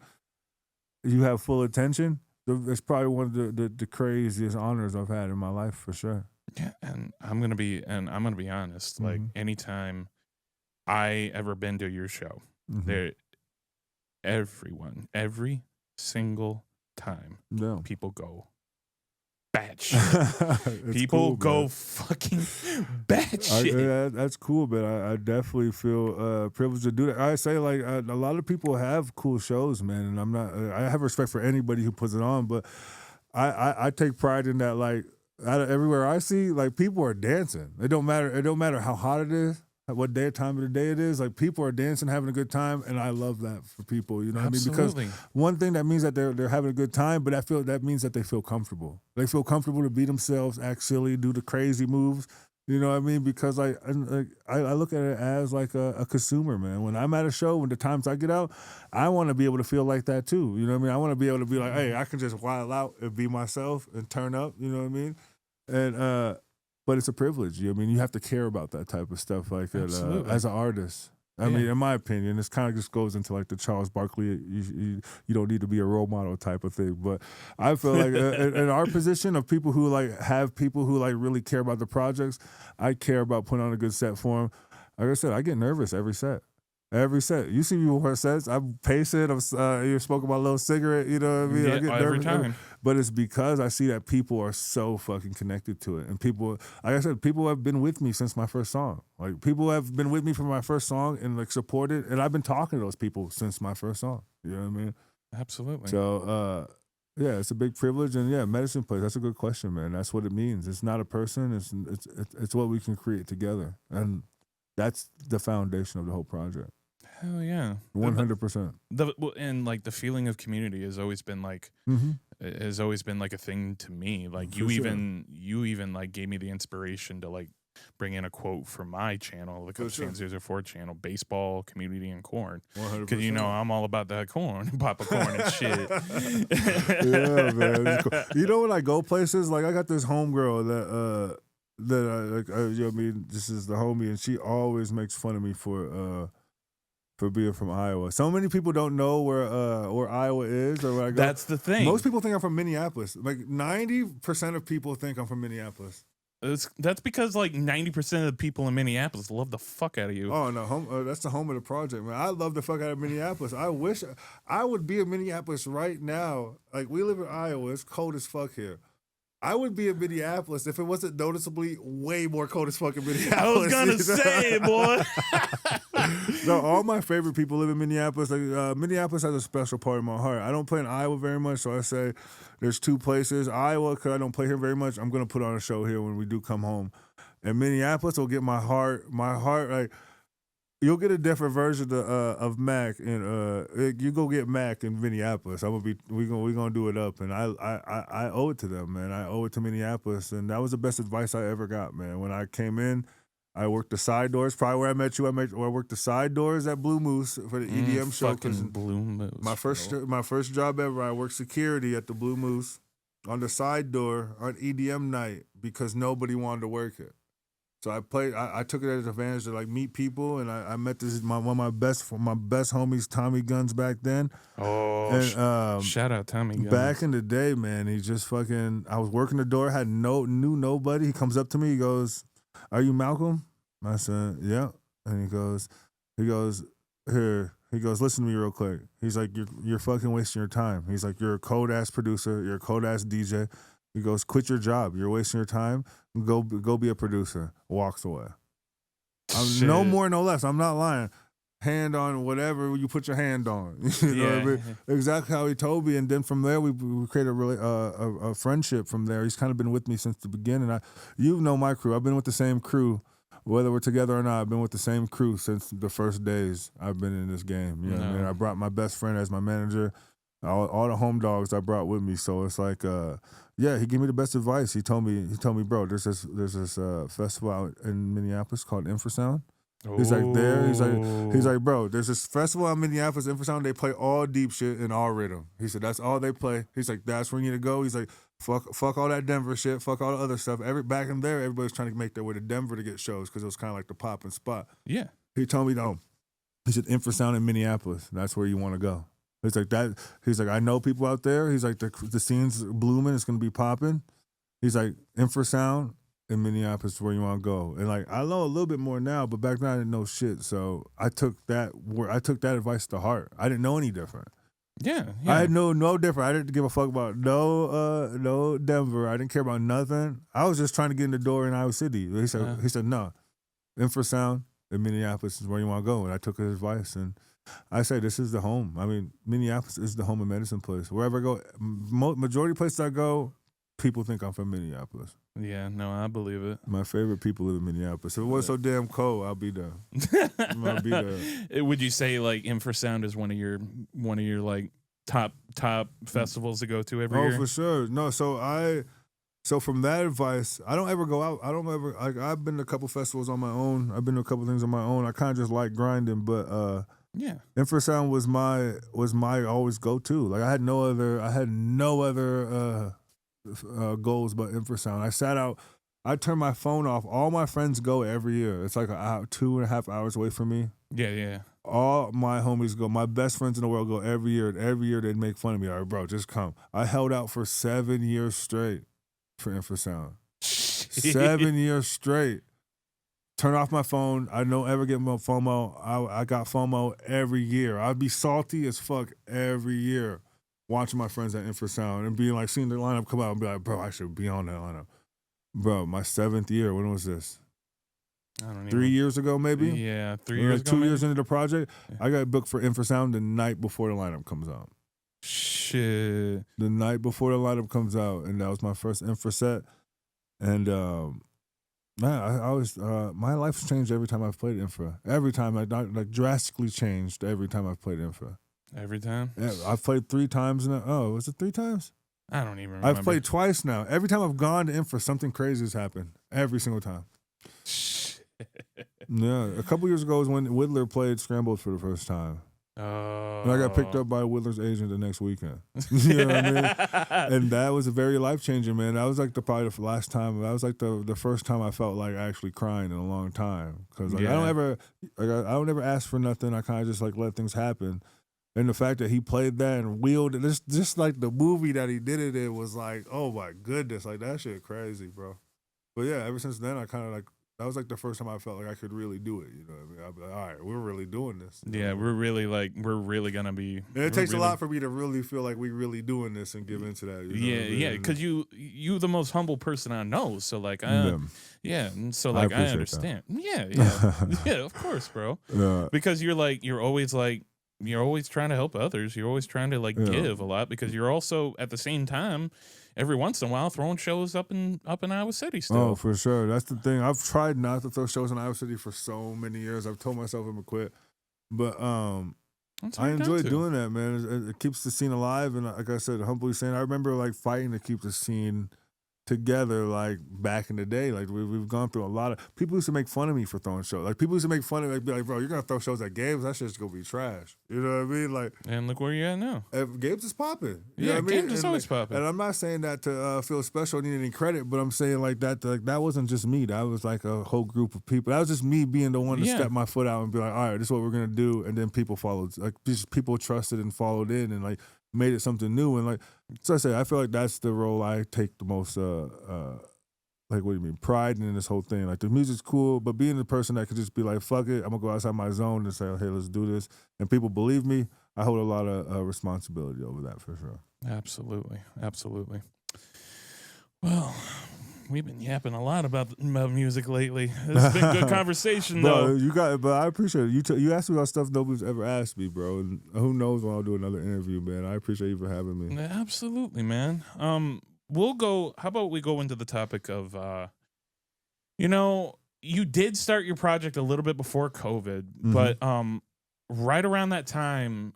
you have full attention. It's probably one of the craziest honors I've had in my life, for sure. Yeah, and I'm gonna be honest. Like anytime I ever been to your show, every single time, people go batshit. People cool, go man. fucking batshit. That's cool, man. I definitely feel privileged to do that. I say like a lot of people have cool shows, man, and I'm not. I have respect for anybody who puts it on, but I take pride in that. Like out of everywhere I see, like people are dancing. It don't matter how hot it is, what time of the day it is. Like people are dancing, having a good time, and I love that for people. You know what I mean? Because one thing that means that they're having a good time, but that means that they feel comfortable. They feel comfortable to be themselves, act silly, do the crazy moves. You know what I mean? Because I look at it as like a consumer, man. When I'm at a show, when the times I get out, I want to be able to feel like that too. You know what I mean? I want to be able to be like, hey, I can just wild out and be myself and turn up. You know what I mean? And but it's a privilege. You know what I mean? You have to care about that type of stuff like that as an artist. I mean, in my opinion, this kind of just goes into like the Charles Barkley, you don't need to be a role model type of thing. But I feel like in our position of people who like have people who like really care about the projects, I care about putting on a good set for them. Like I said, I get nervous every set. Every set. You see me before sets, I'm pacing, you spoke about a little cigarette, you know what I mean? Yeah, I get every nervous. time. But it's because I see that people are so fucking connected to it. And people, like I said, people have been with me since my first song. Like people have been with me from my first song and like supported, and I've been talking to those people since my first song. You know what I mean? Absolutely. So, yeah, it's a big privilege, and yeah, Medicine Place. That's a good question, man. That's what it means. It's not a person. It's what we can create together, and that's the foundation of the whole project. Hell yeah, 100%. And like the feeling of community has always been like has always been like a thing to me. Like you even like gave me the inspiration to like bring in a quote for my channel, the Stand 004 channel, baseball, community, and corn. 100%. Because you know I'm all about that corn, pop of corn and shit. Yeah, man. Cool. You know when I go places, like I got this homegirl that I like. You know what I mean? This is the homie, and she always makes fun of me for being from Iowa. So many people don't know where Iowa is or where I go. That's the thing. Most people think I'm from Minneapolis. Like 90% of people think I'm from Minneapolis. That's because like 90% of the people in Minneapolis love the fuck out of you. Oh no, that's the home of the project, man. I love the fuck out of Minneapolis. I wish I would be in Minneapolis right now. Like we live in Iowa, it's cold as fuck here. I would be in Minneapolis if it wasn't noticeably way more cold as fuck in Minneapolis. I was gonna say, boy. No, all my favorite people live in Minneapolis. Like, Minneapolis has a special part in my heart. I don't play in Iowa very much, so I say there's two places. Iowa, because I don't play here very much, I'm gonna put on a show here when we do come home. And Minneapolis will get my heart. Like you'll get a different version of Mac, and you go get Mac in Minneapolis. we gonna do it up, and I owe it to them, man. I owe it to Minneapolis, and that was the best advice I ever got, man. When I came in, I worked the side doors. Probably where I met you. I worked the side doors at Blue Moose for the EDM show. Fucking Blue Moose. My first job ever. I worked security at the Blue Moose on the side door on EDM night because nobody wanted to work it. So I took it as an advantage to like meet people, and I met one of my best homies, Tommy Guns, back then. Oh, and, shout out Tommy Guns. Back in the day, man, he just fucking. I was working the door, knew nobody. He comes up to me, he goes, "Are you Malcolm?" I said, "Yeah," and he goes, "Here." He goes, "Listen to me real quick." He's like, "You're fucking wasting your time." He's like, "You're a cold ass producer. You're a cold ass DJ." He goes, "Quit your job. You're wasting your time. Go be a producer." Walks away. No more, no less. I'm not lying. Hand on whatever you put your hand on. You know what I mean? Exactly how he told me. And then from there, we created a friendship from there. He's kind of been with me since the beginning. You know my crew. I've been with the same crew. Whether we're together or not, I've been with the same crew since the first days I've been in this game. You know what I mean? I brought my best friend as my manager. All the home dogs I brought with me. So it's like, he gave me the best advice. He told me, bro, there's this festival out in Minneapolis called Infrasound. He's like there. He's like, bro, there's this festival in Minneapolis, Infrasound. They play all deep shit and all rhythm. He said that's all they play. He's like, that's where you need to go. He's like, fuck all that Denver shit, fuck all the other stuff. Back in there, everybody's trying to make their way to Denver to get shows because it was kind of like the popping spot. Yeah. He told me no. He said Infrasound in Minneapolis. That's where you want to go. He's like that. He's like, I know people out there. He's like, the scene's blooming. It's gonna be popping. He's like, Infrasound in Minneapolis is where you want to go. And like, I know a little bit more now, but back then I didn't know shit. So I took that advice to heart. I didn't know any different. Yeah, I had no different. I didn't give a fuck about no Denver. I didn't care about nothing. I was just trying to get in the door in Iowa City. He said no, infrasound in Minneapolis is where you want to go. And I took his advice, and I say this is the home. I mean, Minneapolis is the home of medicine place. Wherever I go, majority of places I go, people think I'm from Minneapolis. Yeah, no, I believe it. My favorite people live in Minneapolis. If it was so damn cold, I'll be there. I'll be there. Would you say like Infrasound is one of your like top festivals to go to every year? Oh, for sure. No, so from that advice, I don't ever go out. I don't ever like. I've been to a couple festivals on my own. I've been to a couple things on my own. I kind of just like grinding, but yeah, Infrasound was my always go to. Like I had no other goals but infrasound. I sat out. I turned my phone off. All my friends go every year. It's like 2.5 hours away from me. Yeah. All my homies go. My best friends in the world go every year. And every year they'd make fun of me. All right, bro, just come. I held out for 7 years straight for infrasound. 7 years straight. Turn off my phone. I don't ever get my FOMO. I got FOMO every year. I'd be salty as fuck every year. Watching my friends at Infrasound and being like, seeing the lineup come out and be like, bro, I should be on that lineup. Bro, my 7th year, when was this? I don't know. 3 years ago, maybe? Yeah, 3 years ago. 2 years into the project, I got booked for Infrasound the night before the lineup comes out. Shit. The night before the lineup comes out, and that was my first Infra set. And man, I always my life's changed every time I've played Infra. Every time, like drastically changed every time I've played Infra. Every time? Yeah, I've played 3 times now. Oh, was it 3 times? I don't even remember. I've played twice now. Every time I've gone to Infra, something crazy has happened. Every single time. Yeah, a couple years ago was when Whittler played Scrambled for the first time. Oh. And I got picked up by Whittler's agent the next weekend. You know what I mean? And that was a very life-changing, man. That was like probably the last time. That was like the first time I felt like actually crying in a long time. Because like, I don't ever ask for nothing. I kind of just like let things happen. And the fact that he played that and wheeled it, just like the movie that he did it in was like, oh my goodness, like that shit crazy, bro. But yeah, ever since then, I kind of like, that was like the first time I felt like I could really do it. You know what I mean? I'd be like, all right, we're really doing this. Yeah, we're really going to be. And it takes a lot for me to really feel like we really doing this and give into that. You know because you the most humble person I know. So like, and so like I understand. That. Yeah, of course, bro. Yeah. Because you're always trying to help others. You're always trying to give a lot because you're also at the same time every once in a while throwing shows up in Iowa City still. Oh, for sure. That's the thing. I've tried not to throw shows in Iowa City for so many years. I've told myself I'm gonna quit. But I enjoy doing that, man. It keeps the scene alive, and like I said, humbly saying, I remember like fighting to keep the scene together, like back in the day. Like we've gone through a lot of people used to make fun of me for throwing shows. Like people used to make fun of me, be like, bro, you're gonna throw shows at Gabe's, that shit's gonna be trash. You know what I mean? Like, and look where you're at now. Gabe's is popping. Yeah, know what I mean? Gabe's is always popping. And I'm not saying that to feel special or need any credit, but I'm saying like that wasn't just me. That was like a whole group of people. That was just me being the one to step my foot out and be like, all right, this is what we're gonna do. And then people followed. Like just people trusted and followed in and like made it something new. And like, so I say, I feel like that's the role I take the most like, what do you mean? Pride in this whole thing. Like, the music's cool, but being the person that could just be like, fuck it, I'm going to go outside my zone and say, oh, hey, let's do this. And people believe me, I hold a lot of responsibility over that for sure. Absolutely. Well, we've been yapping a lot about music lately. This has been good conversation, though. But I appreciate it. You asked me about stuff nobody's ever asked me, bro. And who knows when I'll do another interview, man. I appreciate you for having me. Absolutely, man. How about we go into the topic of, you did start your project a little bit before COVID, but right around that time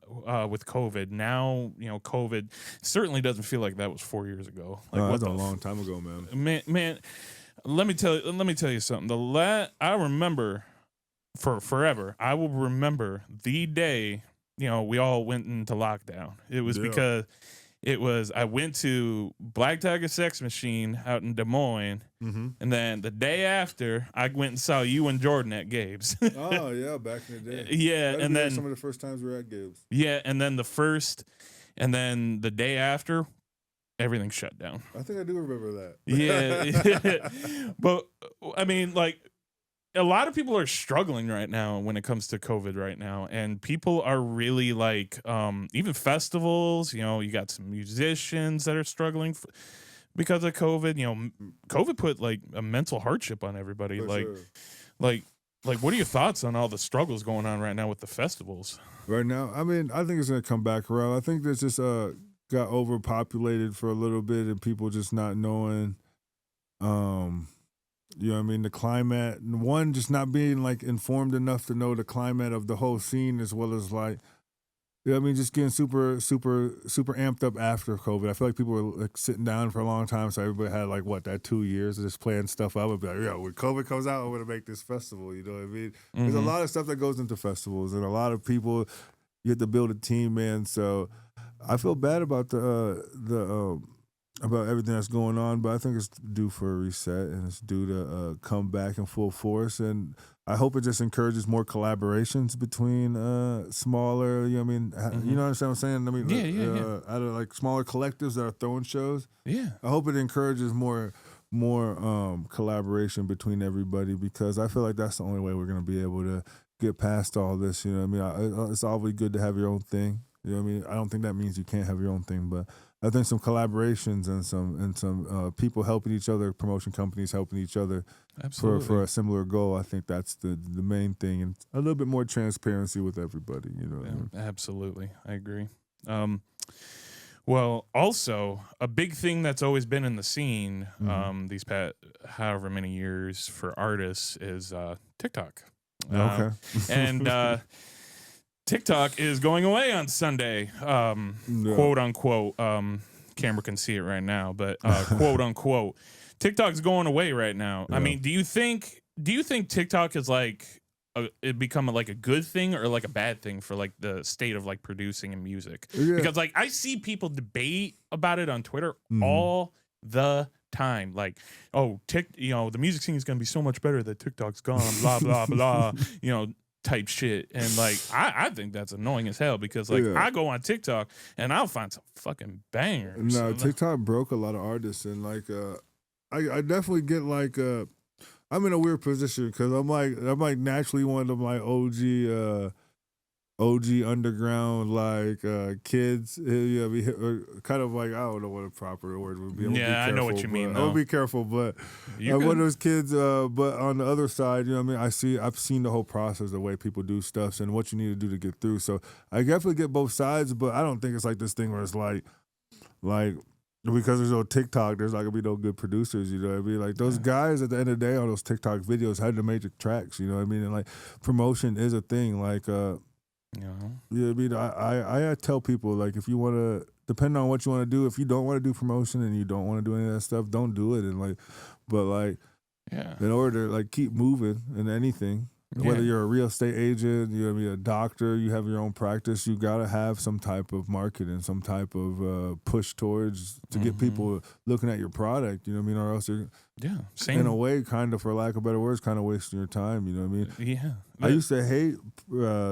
with COVID, now, COVID certainly doesn't feel like that was 4 years ago. Like, that's a long time ago, man. Man, let me tell you something. I remember for forever, I will remember the day, we all went into lockdown. It was because I went to Black Tiger Sex Machine out in Des Moines, and then the day after, I went and saw you and Jordan at Gabe's. Oh, yeah, back in the day. Yeah, and then some of the first times we were at Gabe's. Yeah, and then the day after, everything shut down. I think I do remember that. Yeah. But, I mean, like, a lot of people are struggling right now when it comes to COVID right now, and people are really like, even festivals. You know, you got some musicians that are struggling because of COVID. You know, COVID put like a mental hardship on everybody. For Like, sure. like, like, what are your thoughts on all the struggles going on right now with the festivals? Right now, I mean, I think it's gonna come back around. I think there's just got overpopulated for a little bit, and people just not knowing, um, you know what I mean, the climate. And one, just not being like informed enough to know the climate of the whole scene, as well as like, you know what I mean, just getting super amped up after COVID. I feel like people were like sitting down for a long time, so everybody had like what, that 2 years of just playing stuff up. I'd be like, yo, when COVID comes out, I'm gonna make this festival. You know what I mean? There's a Mm-hmm. lot of stuff that goes into festivals, and a lot of people, you have to build a team, man. So I feel bad about the about everything that's going on, but I think it's due for a reset, and it's due to come back in full force. And I hope it just encourages more collaborations between smaller, you know what I mean, you know what I'm saying? I mean, Yeah. out of like smaller collectives that are throwing shows. Yeah. I hope it encourages more collaboration between everybody, because I feel like that's the only way we're gonna be able to get past all this. You know what I mean? It's always good to have your own thing. You know what I mean? I don't think that means you can't have your own thing, but I think some collaborations and some people helping each other, promotion companies helping each other Absolutely. for a similar goal. I think that's the main thing, and a little bit more transparency with everybody. You know what I mean? Absolutely. I agree. Well, also a big thing that's always been in the scene, these past however many years for artists is TikTok. Okay. And TikTok is going away on Sunday, quote unquote. Camera can see it right now, but quote unquote, TikTok's going away right now. Yeah. I mean, do you think TikTok is like it become like a good thing or like a bad thing for like the state of like producing and music? Yeah. Because like I see people debate about it on Twitter Mhm. all the time. Like, oh, the music scene is gonna be so much better that TikTok's gone, blah blah blah, type shit. And like I think that's annoying as hell, because like Yeah. I go on TikTok and I'll find some fucking bangers. No, TikTok broke a lot of artists, and like I definitely get like I'm in a weird position, because I'm like naturally one of my OG underground like kids. Yeah, kind of like, I don't know what a proper word would be. Yeah, I know what you mean, I though. would be careful, but You I'm one of good? those kids. But on the other side, you know what I mean. I've seen the whole process, the way people do stuff, and what you need to do to get through. So I definitely get both sides, but I don't think it's like this thing where it's like because there's no TikTok, there's not gonna be no good producers. You know what I mean? Like those guys at the end of the day on those TikTok videos had to make the tracks. You know what I mean? And like promotion is a thing. Like You know? yeah, I mean, I tell people, like, if you want to, depending on what you want to do, if you don't want to do promotion and you don't want to do any of that stuff, don't do it. And like, but like, Yeah. in order to like keep moving in anything, whether you're a real estate agent, you know what I mean, a doctor, you have your own practice, you gotta have some type of marketing, some type of push towards to get people looking at your product. You know what I mean, or else you're Same. in a way, kind of, for lack of better words, kind of wasting your time. You know what I mean? Yeah. I used to hate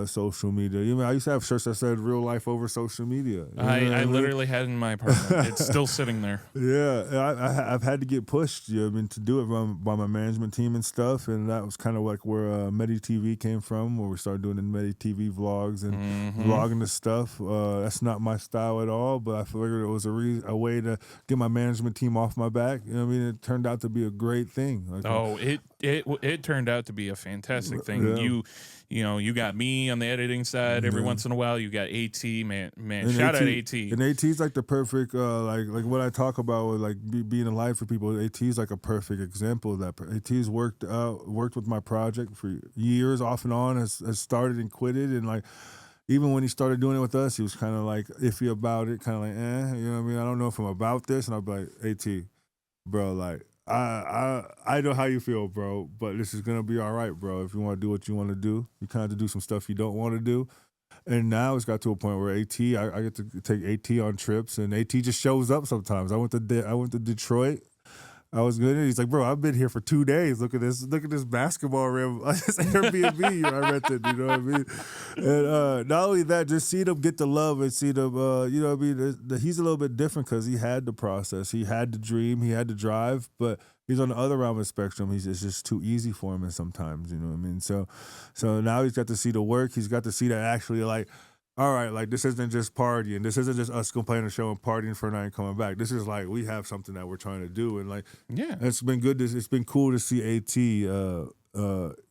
social media. You know, I used to have shirts that said "real life over social media." You know what I mean? literally had it in my apartment. It's still sitting there. Yeah, I've had to get pushed. You know, I mean, to do it by my management team and stuff, and that was kind of like where Medi TV came from, where we started doing the Medi TV vlogs and vlogging the stuff. That's not my style at all, but I figured it was a way to get my management team off my back. You know what I mean? It turned out to be a great thing. Like, It turned out to be a fantastic thing. Yeah. You got me on the editing side every once in a while. You got AT, man. And Shout out AT. And AT's like the perfect, like what I talk about with like being alive for people. AT's like a perfect example of that. AT's worked with my project for years, off and on. Has started and quitted, and like even when he started doing it with us, he was kind of like iffy about it, kind of like, you know what I mean? I don't know if I'm about this, and I'd be like, AT, bro, like. I know how you feel, bro, but this is gonna be all right, bro. If you want to do what you want to do, you kind of do some stuff you don't want to do. And now it's got to a point where I get to take AT on trips, and AT just shows up sometimes. I went to Detroit I was good. He's like, bro, I've been here for 2 days. Look at this basketball rim. This Airbnb I rented, you know what I mean? And not only that, just see them get the love and see them, you know what I mean? He's a little bit different because he had the process. He had the dream. He had the drive, but he's on the other realm of the spectrum. It's just too easy for him and sometimes, you know what I mean? So now he's got to see the work. He's got to see that actually, like, all right, like, this isn't just partying. This isn't just us complaining the show and partying for a night and coming back. This is like, we have something that we're trying to do. And like, Yeah. it's been good. It's been cool to see AT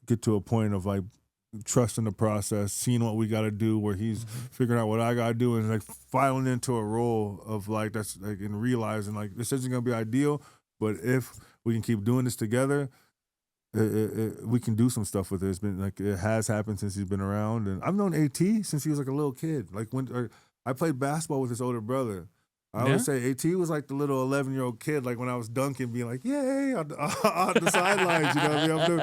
get to a point of like trusting the process, seeing what we got to do, where he's figuring out what I got to do, and like filing into a role of like, that's like, and realizing like, this isn't going to be ideal, but if we can keep doing this together, we can do some stuff with it. It's been like, it has happened since he's been around, and I've known AT since he was like a little kid. Like when I played basketball with his older brother. I always say AT was like the little 11-year-old kid, like when I was dunking, being like, "Yay!" on the sidelines. You know what I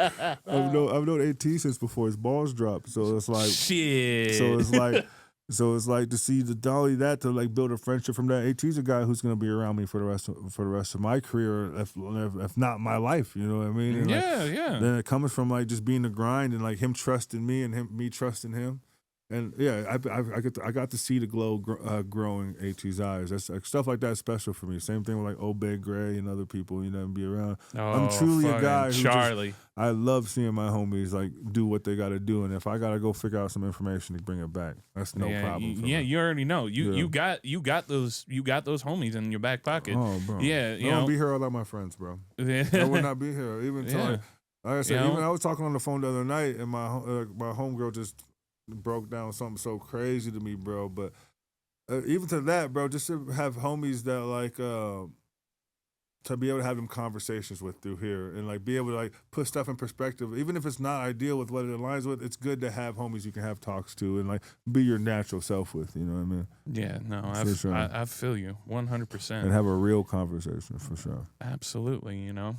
mean? I've known AT since before his balls dropped. So it's like shit. So it's like to see not only that, to like build a friendship from that. AT's a guy who's gonna be around me for the rest of my career, if not my life. You know what I mean? And Yeah. Then it comes from like just being the grind and like him trusting me and me trusting him. And yeah, I got to see the glow growing AT's eyes. That's like, stuff like that is special for me. Same thing with like Obey Gray and other people, you know, and be around. I'm truly a guy who Charlie. I love seeing my homies like do what they got to do, and if I gotta go figure out some information to bring it back, that's no problem. For me. You already know. You got those homies in your back pocket. Oh, bro. Yeah, I won't be here without my friends, bro. I would not be here. Even like I said, even I was talking on the phone the other night, and my homegirl just broke down something so crazy to me, bro. But even to that, bro, just to have homies that like to be able to have them conversations with through here and like be able to like put stuff in perspective, even if it's not ideal with what it aligns with. It's good to have homies you can have talks to and like be your natural self with. You know what I mean? Yeah, no, I feel you 100%. And have a real conversation for sure. Absolutely, you know,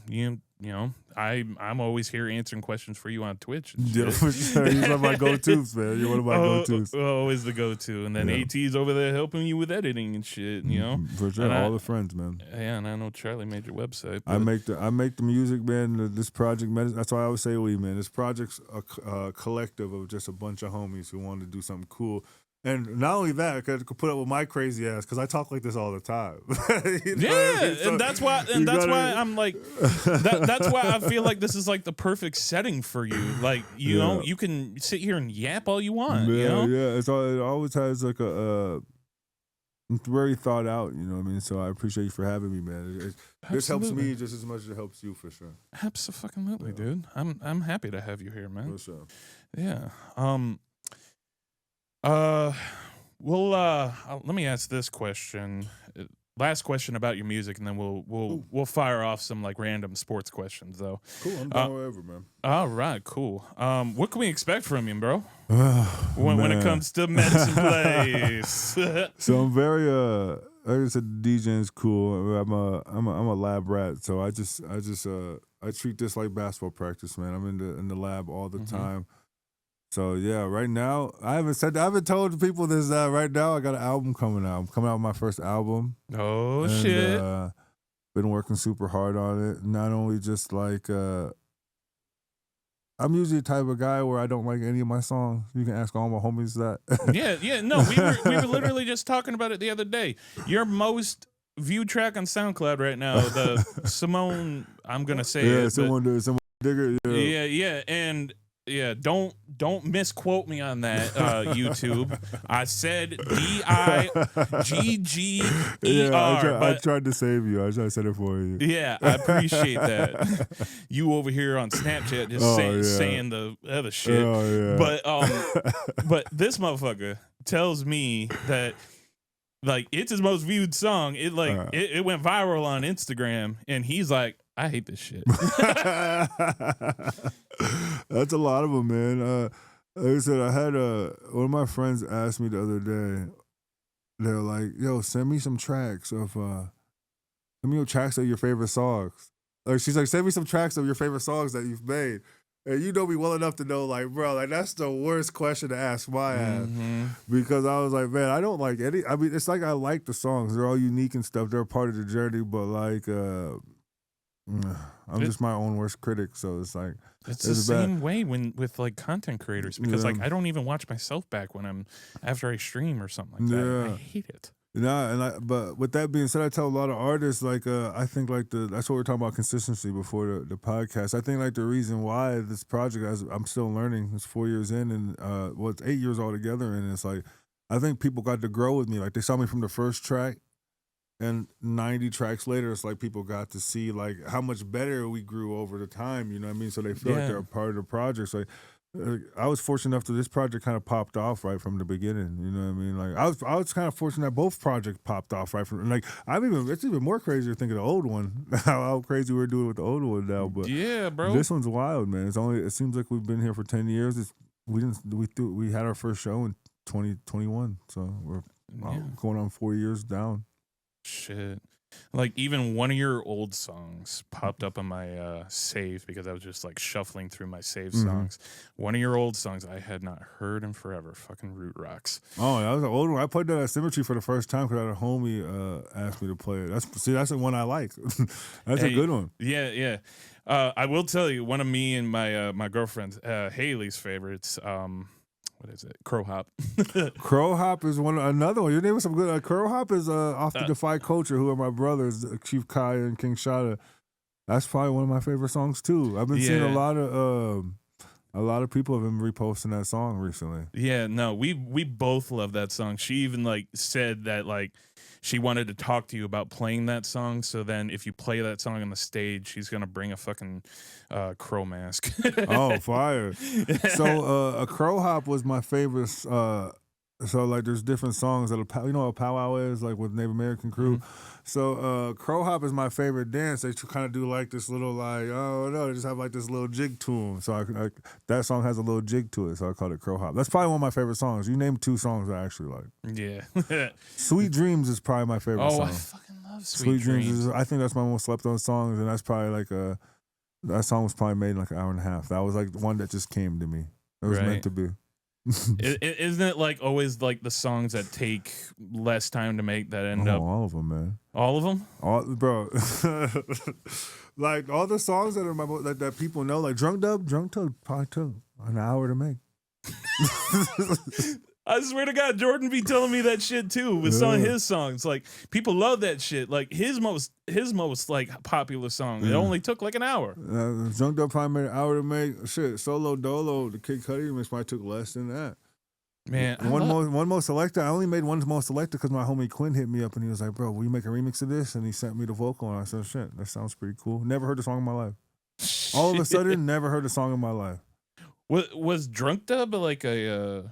I'm always here answering questions for you on Twitch. And yeah, for sure. You're one of my go-tos, man. You're one of my go-tos. Always the go-to. And then AT's over there helping you with editing and shit, you know? For sure. All the friends, man. Yeah, and I know Charlie made your website. I make the music, man. This project, man, that's why I always say we, man. This project's a collective of just a bunch of homies who want to do something cool. And not only that, I could put up with my crazy ass because I talk like this all the time. You know what I mean? So and that's why I'm like, that's why I feel like this is like the perfect setting for you. Like, you know, you can sit here and yap all you want. You know? Yeah. It always has like it's very thought out. You know what I mean? So I appreciate you for having me, man. This helps me just as much as it helps you, for sure. Absolutely, dude. I'm happy to have you here, man. For sure. Yeah. Well, let me ask this question. Last question about your music, and then we'll fire off some like random sports questions, though. Cool, I'm down wherever, man. All right, cool. What can we expect from you, bro? When it comes to Medicine Place. So I'm very like I said, DJing's cool. I'm a lab rat, so I treat this like basketball practice, man. I'm in the lab all the time. So yeah, right now I haven't told people this. Right now I got an album coming out. I'm coming out with my first album. Oh, and, shit! Been working super hard on it. Not only just like I'm usually the type of guy where I don't like any of my songs. You can ask all my homies that. Yeah. No, we were literally just talking about it the other day. Your most viewed track on SoundCloud right now, the Simone. I'm gonna say it. Someone digger. Yeah, and. Yeah, don't misquote me on that, YouTube. I said DIGGER. Yeah, I tried to save you. I tried to set it for you. Yeah, I appreciate that. You over here on Snapchat just saying the other shit. Oh, yeah. But this motherfucker tells me that like it's his most viewed song. It it went viral on Instagram, and he's like, I hate this shit. That's a lot of them, man. Like I said, I had one of my friends asked me the other day. They're like, "Yo, send me some tracks of your favorite songs." Like she's like, "Send me some tracks of your favorite songs that you've made." And you know me well enough to know, like, bro, like that's the worst question to ask my ass. Because I was like, man, I don't like any. I mean, it's like I like the songs; they're all unique and stuff. They're a part of the journey, but like. I'm just my own worst critic, so it's like It's the same way with like content creators because like I don't even watch myself back when after I stream or something like that. I hate it. Nah, but with that being said, I tell a lot of artists like I think like that's what we're talking about consistency before the podcast. I think like the reason why this project I'm still learning. It's 4 years in and it's 8 years altogether, and it's like I think people got to grow with me. Like they saw me from the first track. And 90 tracks later, it's like people got to see like how much better we grew over the time, you know what I mean? So they feel like they're a part of the project. So I was fortunate enough that this project kind of popped off right from the beginning, you know what I mean? Like I was kind of fortunate that both projects popped off right from like it's even more crazy to think of the old one, how crazy we're doing with the old one now. But yeah, bro, this one's wild, man. It seems like we've been here for 10 years. We had our first show in 2021, so we're going on 4 years down. Shit. Like even one of your old songs popped up on my save because I was just like shuffling through my save songs. One of your old songs I had not heard in forever. Fucking Root Rocks. Oh, that was an old one. I played that at Symmetry for the first time because I had a homie asked me to play it. That's the one I like. That's a good one. Yeah. I will tell you, one of me and my girlfriend's Haley's favorites. What is it? Crow Hop. Crow Hop is another one. Your name was some good. Crow Hop is off the Defy Culture, who are my brothers, Chief Kai and King Shada. That's probably one of my favorite songs too. I've been seeing a lot of people have been reposting that song recently. Yeah, no, we both love that song. She even like said that like she wanted to talk to you about playing that song. So then if you play that song on the stage, she's gonna bring a fucking crow mask. Oh, fire! So a Crow Hop was my favorite. So like there's different songs that you know what a powwow is like with Native American crew. So Crow Hop is my favorite dance. They kind of do like this little like they just have like this little jig to them. So that song has a little jig to it. So I called it Crow Hop. That's probably one of my favorite songs. You name 2 songs I actually like. Yeah. Sweet Dreams is probably my favorite song. I fucking love Sweet Dreams. I think that's my most slept on songs, and that's probably like that song was probably made in like an hour and a half. That was like the one that just came to me. It was meant to be. Isn't it like always like the songs that take less time to make that end up? All of them, man. All of them? Bro. Like all the songs that are that people know, like Drunk Dub probably took an hour to make. I swear to God, Jordan be telling me that shit too with some of his songs. Like people love that shit. Like his most like popular song. It only took like an hour. Drunk Up probably made an hour to make. Shit, Solo Dolo, the Kid Cudi remix probably took less than that. Man, one most selected. I only made one most selected because my homie Quinn hit me up and he was like, "Bro, will you make a remix of this?" And he sent me the vocal and I said, "Shit, that sounds pretty cool." Never heard the song in my life. All of a sudden, never heard a song in my life. Was Drunk Dub like a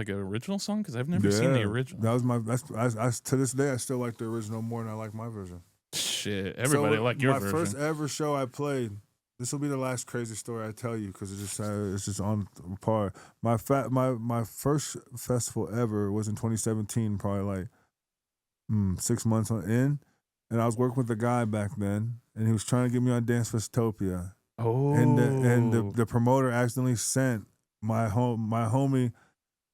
original song? Because I've never seen the original. That was I to this day I still like the original more than I like my version. Shit, everybody like your version. My first ever show I played. This will be the last crazy story I tell you because it's just on par. My first festival ever was in 2017, probably like 6 months in, and I was working with a guy back then, and he was trying to get me on Dance Festopia. Oh, and the promoter accidentally sent my homie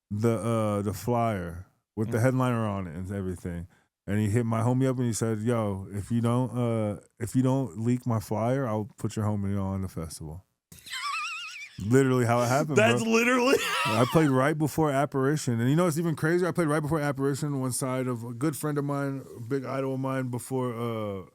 the flyer with the headliner on it and everything. And he hit my homie up and he said, "Yo, if you don't leak my flyer, I'll put your homie on the festival." Literally how it happened. That's bro. literally. I played right before Apparition, and you know it's even crazier. I played right before Apparition. One side of a good friend of mine, a big idol of mine. Before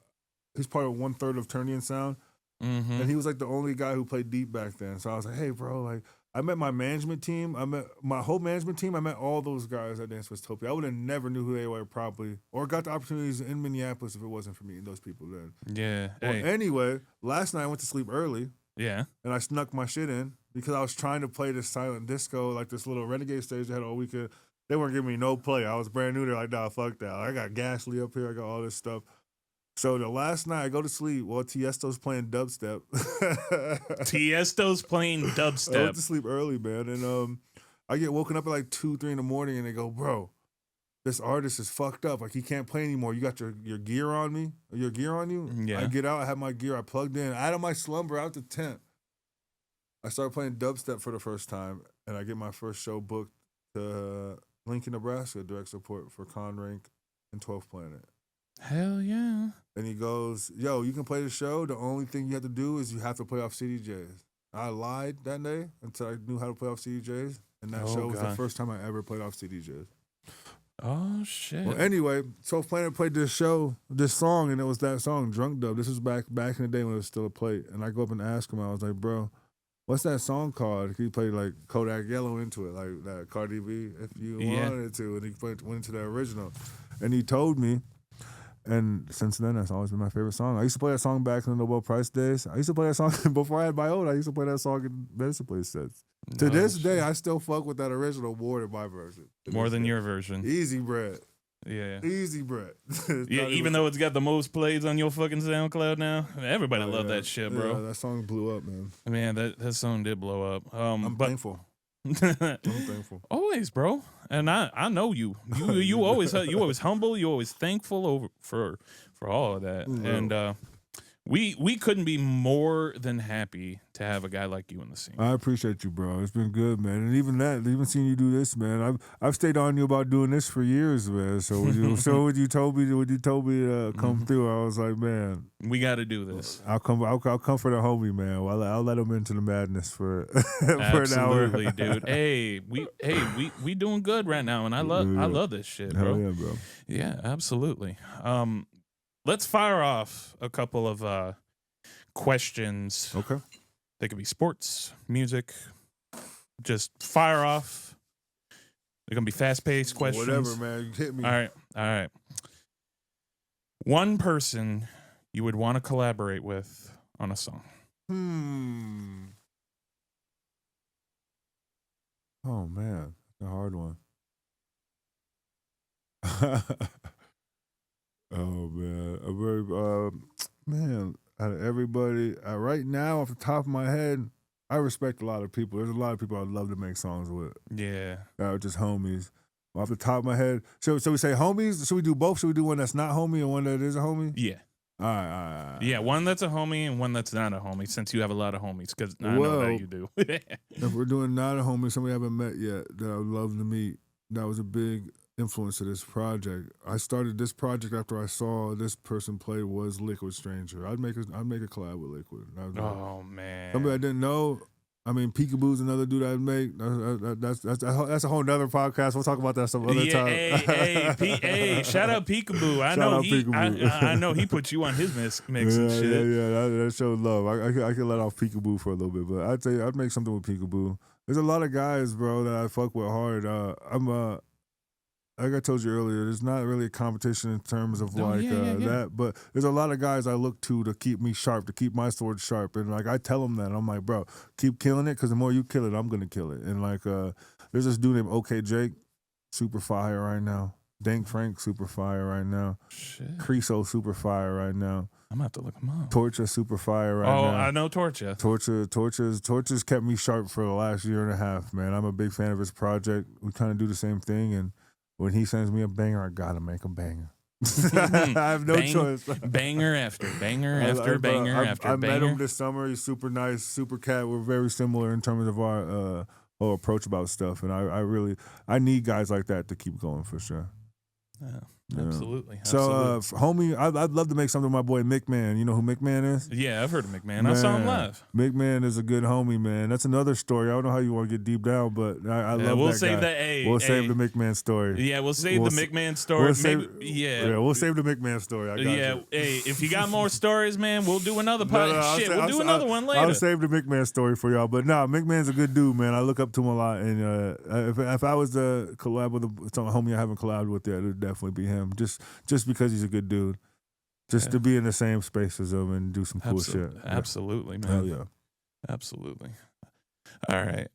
he's part of 1/3 of Turnian Sound, and he was like the only guy who played deep back then. So I was like, "Hey, bro, like." I met my management team. I met my whole management team. I met all those guys at Dance Westopia. I would have never knew who they were probably, or got the opportunities in Minneapolis if it wasn't for meeting those people then. Yeah. Well, anyway, last night I went to sleep early. Yeah. And I snuck my shit in because I was trying to play this silent disco, like this little renegade stage they had all weekend. They weren't giving me no play. I was brand new. They're like, "Nah, fuck that." I got Ghastly up here. I got all this stuff. So the last night I go to sleep while Tiesto's playing dubstep. Tiesto's playing dubstep. I went to sleep early, man, and I get woken up at like 2-3 in the morning, and they go, "Bro, this artist is fucked up. Like he can't play anymore. You got your gear on me? Or your gear on you?" Yeah. I get out. I have my gear. I plugged in. Out of my slumber, out the tent. I started playing dubstep for the first time, and I get my first show booked to Lincoln, Nebraska, direct support for Con Rank and 12th Planet. Hell yeah. And he goes, yo, you can play the show. The only thing you have to do is you have to play off CDJs. I lied that day until I knew how to play off CDJs. And that show was the first time I ever played off CDJs. Oh, shit. Well, anyway, so Planet played this song, and it was that song, Drunk Dub. This was back in the day when it was still a plate. And I go up and ask him, I was like, bro, what's that song called? He played like Kodak Yellow into it, like that Cardi B, if you wanted to. And he went into the original. And he told me, and since then, that's always been my favorite song. I used to play that song back in the Nobel Prize days. I used to play that song before I had my own. I used to play that song in medicine place sets. To this day, I still fuck with that original more than my version. More than your version. Easy bread. Yeah. Easy bread. Yeah, even though it's got the most plays on your fucking SoundCloud now. Everybody love that shit, bro. Yeah, that song blew up, man. Man, that song did blow up. I'm thankful. I'm thankful. Always, bro. And I know you. You always humble. You always thankful for all of that. Mm-hmm. And we couldn't be more than happy to have a guy like you in the scene. I appreciate you, bro. It's been good, man. And even seeing you do this, man. I've stayed on you about doing this for years, man. So when you told me to come through, I was like, man, we got to do this. I'll come for the homie, man. I'll let him into the madness for an hour. Absolutely, dude. Hey, we doing good right now, and I love this shit, bro. Hell yeah, bro. Yeah, absolutely. Let's fire off a couple of questions. Okay. They could be sports, music. Just fire off. They're going to be fast-paced questions. Whatever, man. You hit me. All right. One person you would want to collaborate with on a song. Oh, man. That's a hard one. Oh, man. A very, man, out of everybody, right now, off the top of my head, I respect a lot of people. There's a lot of people I'd love to make songs with. Yeah. That are just homies. Off the top of my head, should we say homies? Should we do both? Should we do one that's not homie and one that is a homie? Yeah. All right. Yeah, one that's a homie and one that's not a homie, since you have a lot of homies, because I know that you do. If we're doing not a homie, somebody I haven't met yet that I would love to meet, that was a big influence of this project. I started this project after I saw this person play was Liquid Stranger. I'd make a collab with Liquid. Oh man, somebody I didn't know. I mean, Peekaboo's another dude I'd make. That's a whole nother podcast. We'll talk about that some other time. Hey, shout out Peekaboo. I know he put you on his mix and shit. Yeah. That showed love. I could let off Peekaboo for a little bit, but I'd say I'd make something with Peekaboo. There's a lot of guys, bro, that I fuck with hard. Like I told you earlier, there's not really a competition in terms of that, but there's a lot of guys I look to keep me sharp, to keep my sword sharp, and like I tell them that I'm like, bro, keep killing it, because the more you kill it, I'm gonna kill it. And like, there's this dude named OK Jake, super fire right now. Dank Frank, super fire right now. Shit. Creaso, super fire right now. I'm gonna have to look him up. Torcha, super fire right now. Oh, I know Torcha. Torcha's kept me sharp for the last year and a half, man. I'm a big fan of his project. We kind of do the same thing, and when he sends me a banger, I gotta make a banger. I have no choice. Banger after banger after banger after I banger. met him this summer. He's super nice, super cat. We're very similar in terms of our whole approach about stuff, and I need guys like that to keep going for sure. Yeah. Absolutely. So, homie, I'd love to make something with my boy Mick Man. You know who Mick Man is? Yeah, I've heard of Mick Man. I saw him live. Mick Man is a good homie, man. That's another story. I don't know how you want to get deep down, but I love we'll that save guy. that. We'll save the Mick Man story. Yeah, we'll save the Mick Man story. We'll save the Mick Man story. I got you. Hey, if you got more stories, man, we'll do another podcast. We'll do another one later. I'll save the Mick Man story for y'all. But nah, Mick Man's a good dude, man. I look up to him a lot, and if I was to collab with some homie I haven't collabed with yet, it'd definitely be him. Just because he's a good dude. To be in the same space as him and do some cool shit. Absolutely, man. Hell yeah. Absolutely. All right.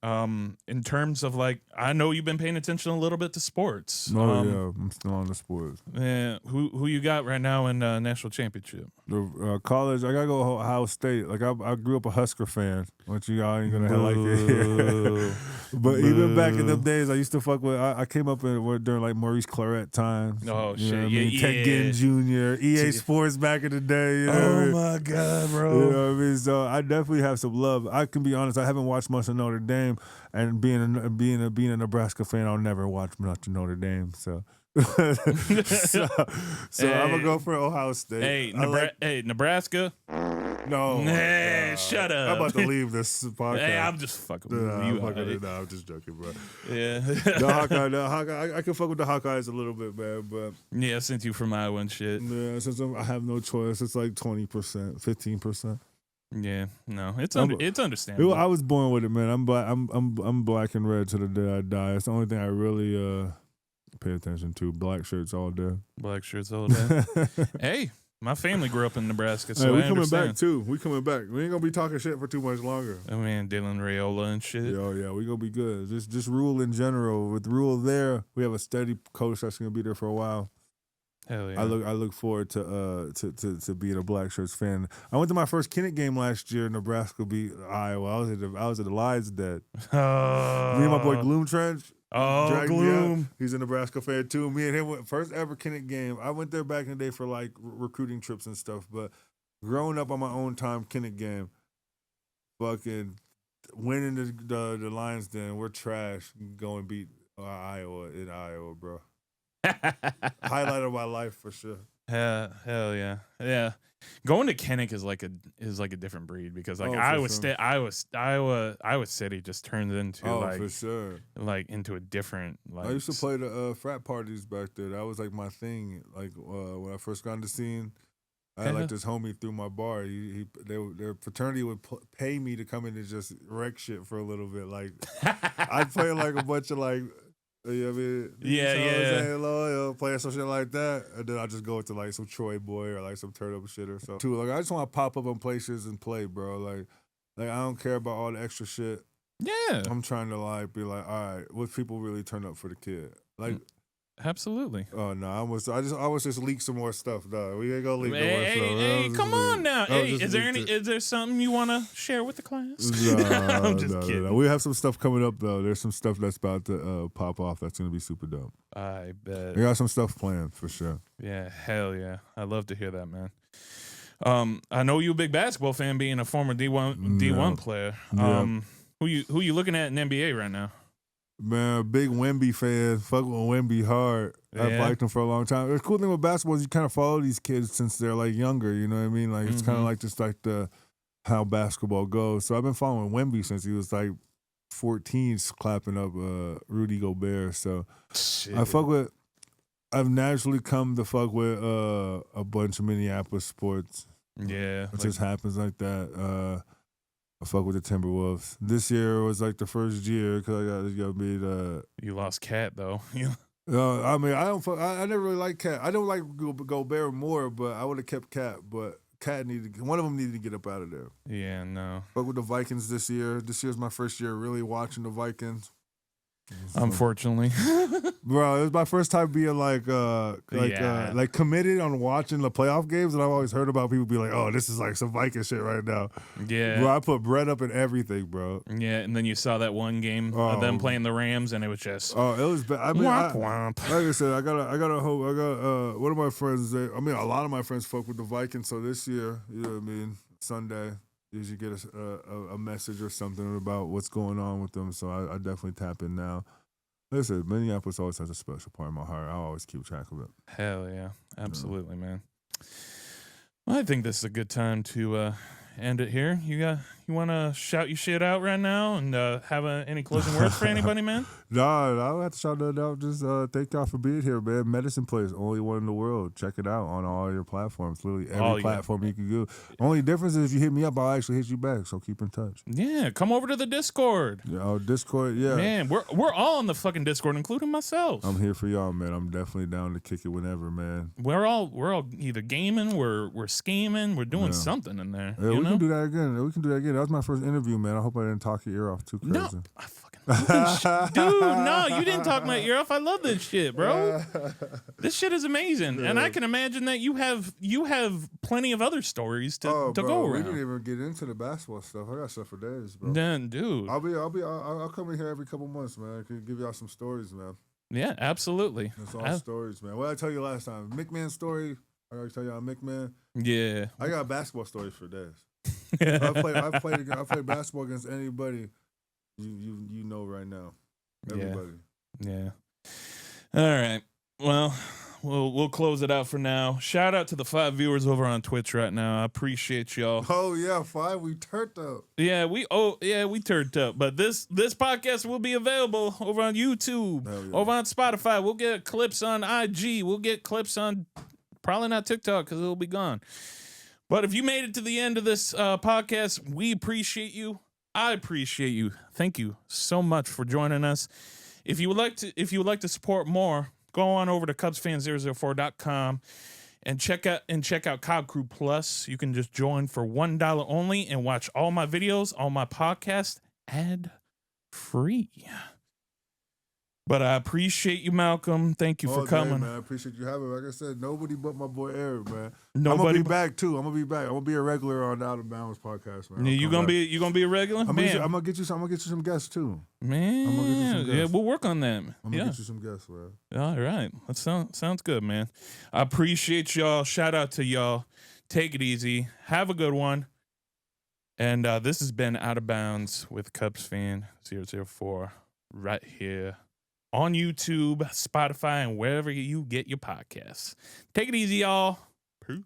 In terms of like, I know you've been paying attention a little bit to sports. Oh yeah, I'm still on the sports. Yeah. Who you got right now in national championship? The college. I gotta go Ohio State. Like I grew up a Husker fan. Which y'all ain't gonna like it. But even back in them days, I used to fuck with. I came up during like Maurice Claret times. Oh you shit! Know what I mean? Ted Ginn Jr., EA Sports back in the day. You know my god, bro! You know what I mean? So I definitely have some love. I can be honest. I haven't watched much of Notre Dame, and being a Nebraska fan, I'll never watch much of Notre Dame. So so I'm gonna go for Ohio State. Hey, Nebraska. No, Hey, shut up. I'm about to leave this podcast. Hey, I'm just fucking with you. I'm just joking, bro. Yeah. the Hawkeye, I can fuck with the Hawkeyes a little bit, man, but yeah, since you from Iowa and shit. Yeah, since I have no choice, it's like 20%, 15%. Yeah, no, it's understandable. I was born with it, man. I'm black and red to the day I die. It's the only thing I really pay attention to. Black shirts all day. Black shirts all day. Hey, my family grew up in Nebraska, so we I coming understand. back too. We coming back. We ain't gonna be talking shit for too much longer. Oh man, Dylan Raiola and shit. Yeah, we gonna be good. Just Rule in general. With Rule there, we have a steady coach that's gonna be there for a while. Hell yeah. I look forward to being a Black Shirts fan. I went to my first Kinnick game last year. Nebraska beat Iowa. I was at the Lions Den. Me and my boy Gloom Trench. Oh, Gloom. He's a Nebraska fan too. Me and him went first ever Kinnick game. I went there back in the day for like recruiting trips and stuff. But growing up on my own time, Kinnick game, fucking winning the Lions Den. We're trash. Go and beat Iowa in Iowa, bro. Highlight of my life for sure. Hell yeah. Going to Kinnick is like a different breed because like Iowa City just turns into for sure, like into a different like. I used to play the frat parties back there. That was like my thing. Like when I first got on the scene, I had like this homie through my bar. Their fraternity would pay me to come in and just wreck shit for a little bit. Like I'd play like a bunch of like. You know what I mean? Yeah. Playing some shit like that. And then I just go into like some Troy Boy or like some Turn Up shit or something. Like I just want to pop up on places and play, bro. Like I don't care about all the extra shit. Yeah. I'm trying to like be like, all right, what people really turn up for the kid? Like absolutely. Oh no, I was just leak some more stuff, dog. We ain't gonna leak no more stuff. Hey, come on now. Hey, is there something you want to share with the class? I'm just kidding. No. We have some stuff coming up though. There's some stuff that's about to pop off. That's gonna be super dope. I bet. We got some stuff planned for sure. Yeah, hell yeah. I love to hear that, man. I know you a big basketball fan, being a former D1 player. Who you looking at in NBA right now? Man, big Wemby fan. Fuck with Wemby hard. I've liked him for a long time. The cool thing with basketball is you kind of follow these kids since they're like younger. You know what I mean? Like it's kind of like just like how basketball goes. So I've been following Wemby since he was like 14, clapping up Rudy Gobert. So shit. I've naturally come to fuck with a bunch of Minneapolis sports. Yeah, it just happens like that. I fuck with the Timberwolves. This year was like the first year because I got beat. You lost Cat though. I mean, I never really liked Cat. I don't like Gobert more, but I would have kept Cat. But Cat one of them needed to get up out of there. Yeah, no. Fuck with the Vikings this year. This year's my first year really watching the Vikings. Unfortunately, bro, it was my first time being like committed on watching the playoff games, and I've always heard about people be like, "Oh, this is like some Viking shit right now." Yeah, bro, I put bread up in everything, bro. Yeah, and then you saw that one game of them playing the Rams, and it was just it was bad. I mean, womp. Like I said, I got one of my friends. A lot of my friends fuck with the Vikings. So this year, you know what I mean, Sunday. Usually get a message or something about what's going on with them, so I definitely tap in now. Listen, Minneapolis always has a special part in my heart. I always keep track of it. Hell yeah, absolutely, man. Well, I think this is a good time to end it here. You want to shout your shit out right now and have any closing words for anybody, man? No, I don't have to shout that out. Just thank y'all for being here, man. Medicine Place, only one in the world. Check it out on all your platforms. Literally every platform you can go. Only difference is if you hit me up, I'll actually hit you back. So keep in touch. Yeah, come over to the Discord. Discord, yeah. Man, we're all on the fucking Discord, including myself. I'm here for y'all, man. I'm definitely down to kick it whenever, man. We're all either gaming, we're scheming, we're doing something in there. Yeah, we can do that again. That was my first interview, man. I hope I didn't talk your ear off too crazy. No, I fucking love this shit. Dude, no, you didn't talk my ear off. I love this shit, bro. This shit is amazing. And I can imagine that you have plenty of other stories to go around. We didn't even get into the basketball stuff. I got stuff for days, bro. Then, dude. I'll come in here every couple months, man. I can give y'all some stories, man. Yeah, absolutely. It's all stories, man. What did I tell you last time? McMahon story. I already tell y'all McMahon. Yeah. I got basketball stories for days. I played basketball against anybody you know right now. Everybody. Yeah. All right. Well, we'll close it out for now. Shout out to the 5 viewers over on Twitch right now. I appreciate y'all. Oh yeah, 5. We turned up. Yeah, we turned up. But this podcast will be available over on YouTube, Yeah. over on Spotify. We'll get clips on IG. We'll get clips on probably not TikTok because it'll be gone. But if you made it to the end of this podcast, we appreciate you. I appreciate you. Thank you so much for joining us. If you would like to support more, go on over to CubsFan004.com and check out Cobb Crew Plus. You can just join for $1 only and watch all my videos, all my podcasts ad free. But I appreciate you, Malcolm. Thank you for coming. Man, I appreciate you having me. Like I said, nobody but my boy Eric, man. Nobody I'm gonna be back too. I'm gonna be back. I'm gonna be a regular on the Out of Bounds podcast, man. You gonna be a regular? I'm gonna get you some guests too. Man, I'm gonna get you some guests. Yeah, we'll work on that. I'm gonna get you some guests, man. All right, that sounds good, man. I appreciate y'all. Shout out to y'all. Take it easy. Have a good one. And this has been Out of Bounds with Cubs Fan 004 right here on YouTube, Spotify, and wherever you get your podcasts. Take it easy, y'all. Peace.